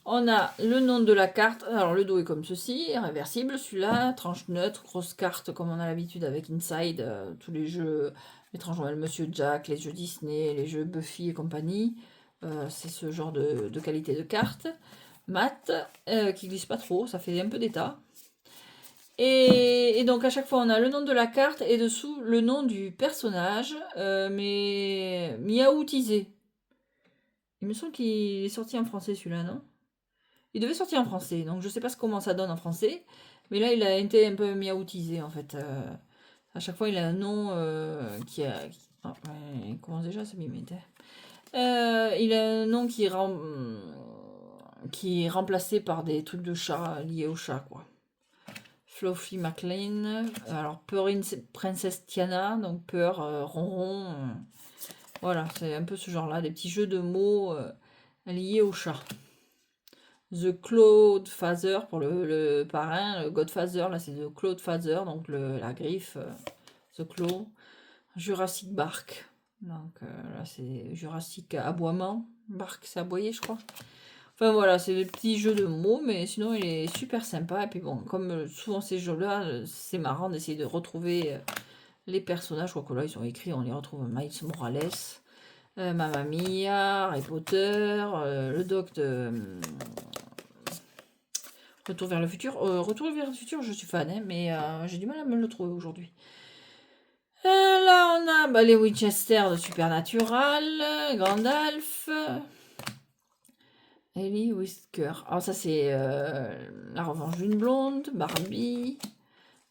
On a le nom de la carte. Alors, le dos est comme ceci, réversible. Celui-là, tranche neutre, grosse carte, comme on a l'habitude avec Inside. Tous les jeux, l'étrange Noël, Monsieur Jack, les jeux Disney, les jeux Buffy et compagnie. C'est ce genre de qualité de carte. Mat, qui glisse pas trop, ça fait un peu d'état. Et donc à chaque fois on a le nom de la carte et dessous le nom du personnage, mais miaoutisé. Il me semble qu'il est sorti en français celui-là, non? Il devait sortir en français, donc je sais pas comment ça donne en français, mais là il a été un peu miaoutisé en fait. À chaque fois il a un nom qui a... Ah, ouais, il commence déjà à se mimer. Il a un nom qui est remplacé par des trucs de chat liés au chat, quoi. Fluffy McLean, alors Princess Tiana, donc peur, ronron. Voilà, c'est un peu ce genre-là, des petits jeux de mots liés au chat. The Cloud Father pour le parrain, le Godfather, là c'est The Cloud Father, donc la griffe, The Claw. Jurassic Bark, donc là c'est Jurassic aboiement, Bark c'est aboyer je crois. Enfin voilà, c'est des petits jeux de mots, mais sinon il est super sympa. Et puis bon, comme souvent ces jeux-là, c'est marrant d'essayer de retrouver les personnages. Je crois que là ils sont écrits, on les retrouve Miles Morales, Mamma Mia, Harry Potter, le doc de Retour vers le futur. Retour vers le futur, je suis fan, hein, mais j'ai du mal à me le trouver aujourd'hui. Là, on a les Winchester de Supernatural, Gandalf, Ellie Whisker. Alors, ça, c'est La Revanche d'une Blonde, Barbie,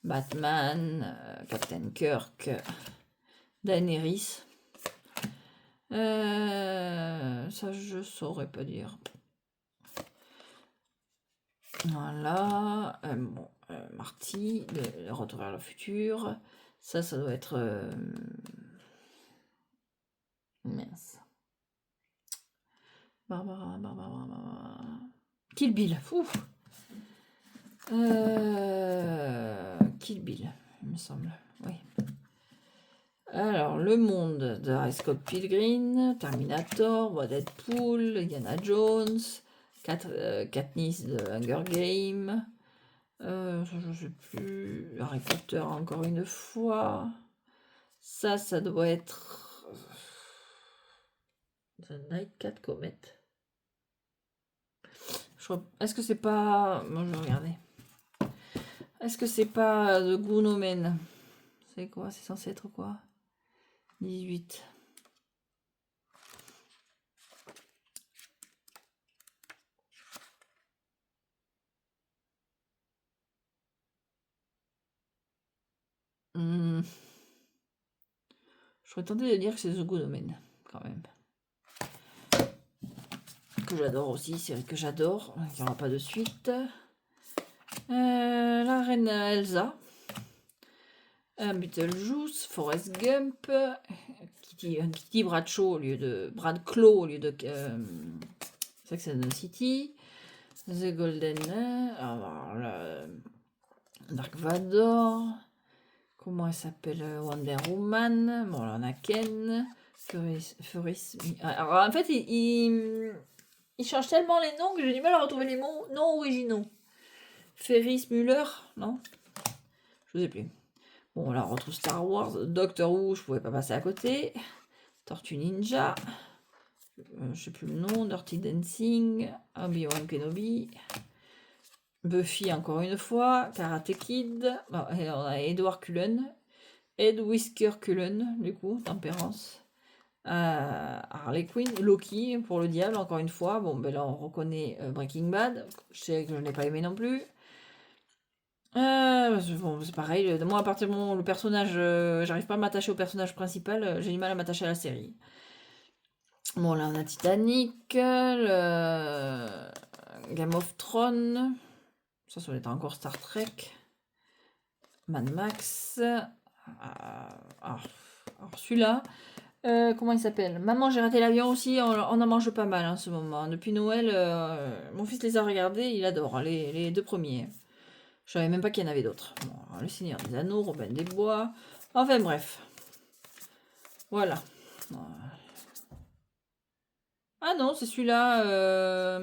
Batman, Captain Kirk, Daenerys. Ça, je saurais pas dire. Voilà. Bon, Marty, de Retour vers le futur. Ça doit être. Mince. Barbara. Kill Bill. Ouf. Kill Bill, il me semble. Oui. Alors, Le Monde de Scott Pilgrim, Terminator, Deadpool, Indiana Jones, Katniss de Hunger Games. Je sais plus. Harry Potter encore une fois. Ça doit être The Night Cat Comet. Est-ce que c'est pas... Moi, je vais regarder. Est-ce que c'est pas The Gounomen? C'est quoi? C'est censé être quoi? 18. Je serais tenté de dire que c'est The Good Omen, quand même. Que j'adore aussi, série que j'adore. Il n'y aura pas de suite. La reine Elsa. Beetlejuice, Forrest Gump. Kitty Bradshaw au lieu de... Brad Claw au lieu de... Sex and the City. The Golden... Alors, Dark Vador. Comment elle s'appelle? Wonder Woman. Bon, là, on a Ken. Furis. Alors, en fait, il change tellement les noms que j'ai du mal à retrouver les noms originaux. Ferris Muller, non? Je sais plus. Bon, là, on retrouve Star Wars. Doctor Who, je pouvais pas passer à côté. Tortue Ninja. Je sais plus le nom. Dirty Dancing. Obi-Wan Kenobi. Buffy, encore une fois. Karate Kid. Bon, et on a Edward Cullen. Ed Whisker Cullen, du coup, Tempérance. Harley Quinn, Loki pour le diable, encore une fois. Bon, ben là, on reconnaît Breaking Bad. Je sais que je n'ai pas aimé non plus. Bon, c'est pareil. Moi, à partir du moment où le personnage, j'arrive pas à m'attacher au personnage principal, j'ai du mal à m'attacher à la série. Bon, là, on a Titanic, Game of Thrones. Ça doit être encore Star Trek. Mad Max. Alors celui-là. Comment il s'appelle? Maman, j'ai raté l'avion aussi. On en mange pas mal en ce moment. Depuis Noël, mon fils les a regardés. Il adore les deux premiers. Je savais même pas qu'il y en avait d'autres. Bon, Le Seigneur des Anneaux, Robin des Bois. Enfin bref. Voilà. Ah non, c'est celui-là.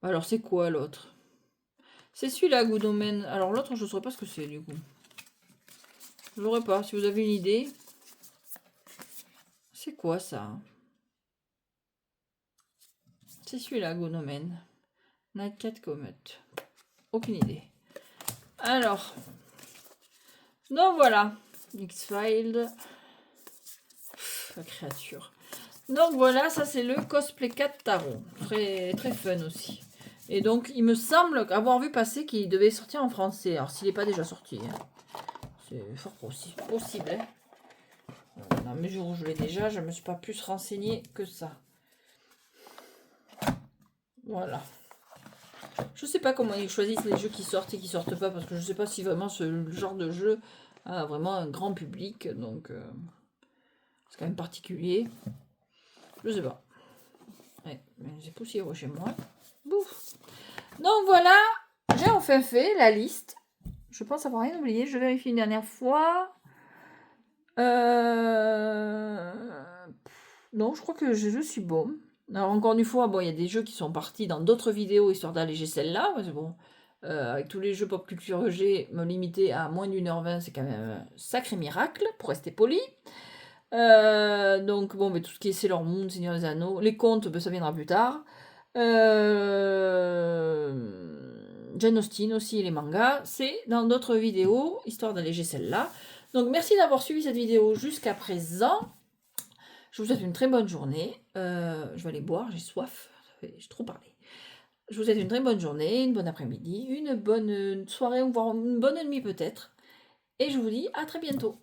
Alors c'est quoi l'autre? C'est celui-là, Good Omen. Alors l'autre, je ne saurais pas ce que c'est du coup. Je ne saurais pas. Si vous avez une idée. C'est quoi ça? C'est celui-là, Good Omen. Nightcat Comet. Aucune idée. Alors. Donc voilà. X-Files. La créature. Donc voilà, ça c'est le cosplay 4 tarot. Très, très fun aussi. Et donc, il me semble avoir vu passer qu'il devait sortir en français. Alors, s'il n'est pas déjà sorti. C'est fort possible. Dans la mesure où je l'ai déjà, je ne me suis pas plus renseignée que ça. Voilà. Je sais pas comment ils choisissent les jeux qui sortent et qui sortent pas, parce que je sais pas si vraiment ce genre de jeu a vraiment un grand public, donc c'est quand même particulier. Je sais pas. Ouais, c'est poussiéreux chez moi. Bouf. Donc voilà, j'ai enfin fait la liste. Je pense avoir rien oublié. Je vérifie une dernière fois. Non, je crois que je suis bon. Alors encore une fois, bon, il y a des jeux qui sont partis dans d'autres vidéos histoire d'alléger celle-là. Parce que bon, avec tous les jeux pop culture que j'ai, me limiter à moins d'1h20, c'est quand même un sacré miracle, pour rester poli. Donc bon, mais tout ce qui est Sailor Moon, Seigneur des Anneaux, les contes, ben, ça viendra plus tard. Jane Austen aussi et les mangas, c'est dans d'autres vidéos, histoire d'alléger celle-là. Donc merci d'avoir suivi cette vidéo jusqu'à présent. Je vous souhaite une très bonne journée. Je vais aller boire, j'ai soif, j'ai trop parlé. Je vous souhaite une très bonne journée, une bonne après-midi, une bonne soirée, voire une bonne nuit peut-être. Et je vous dis à très bientôt.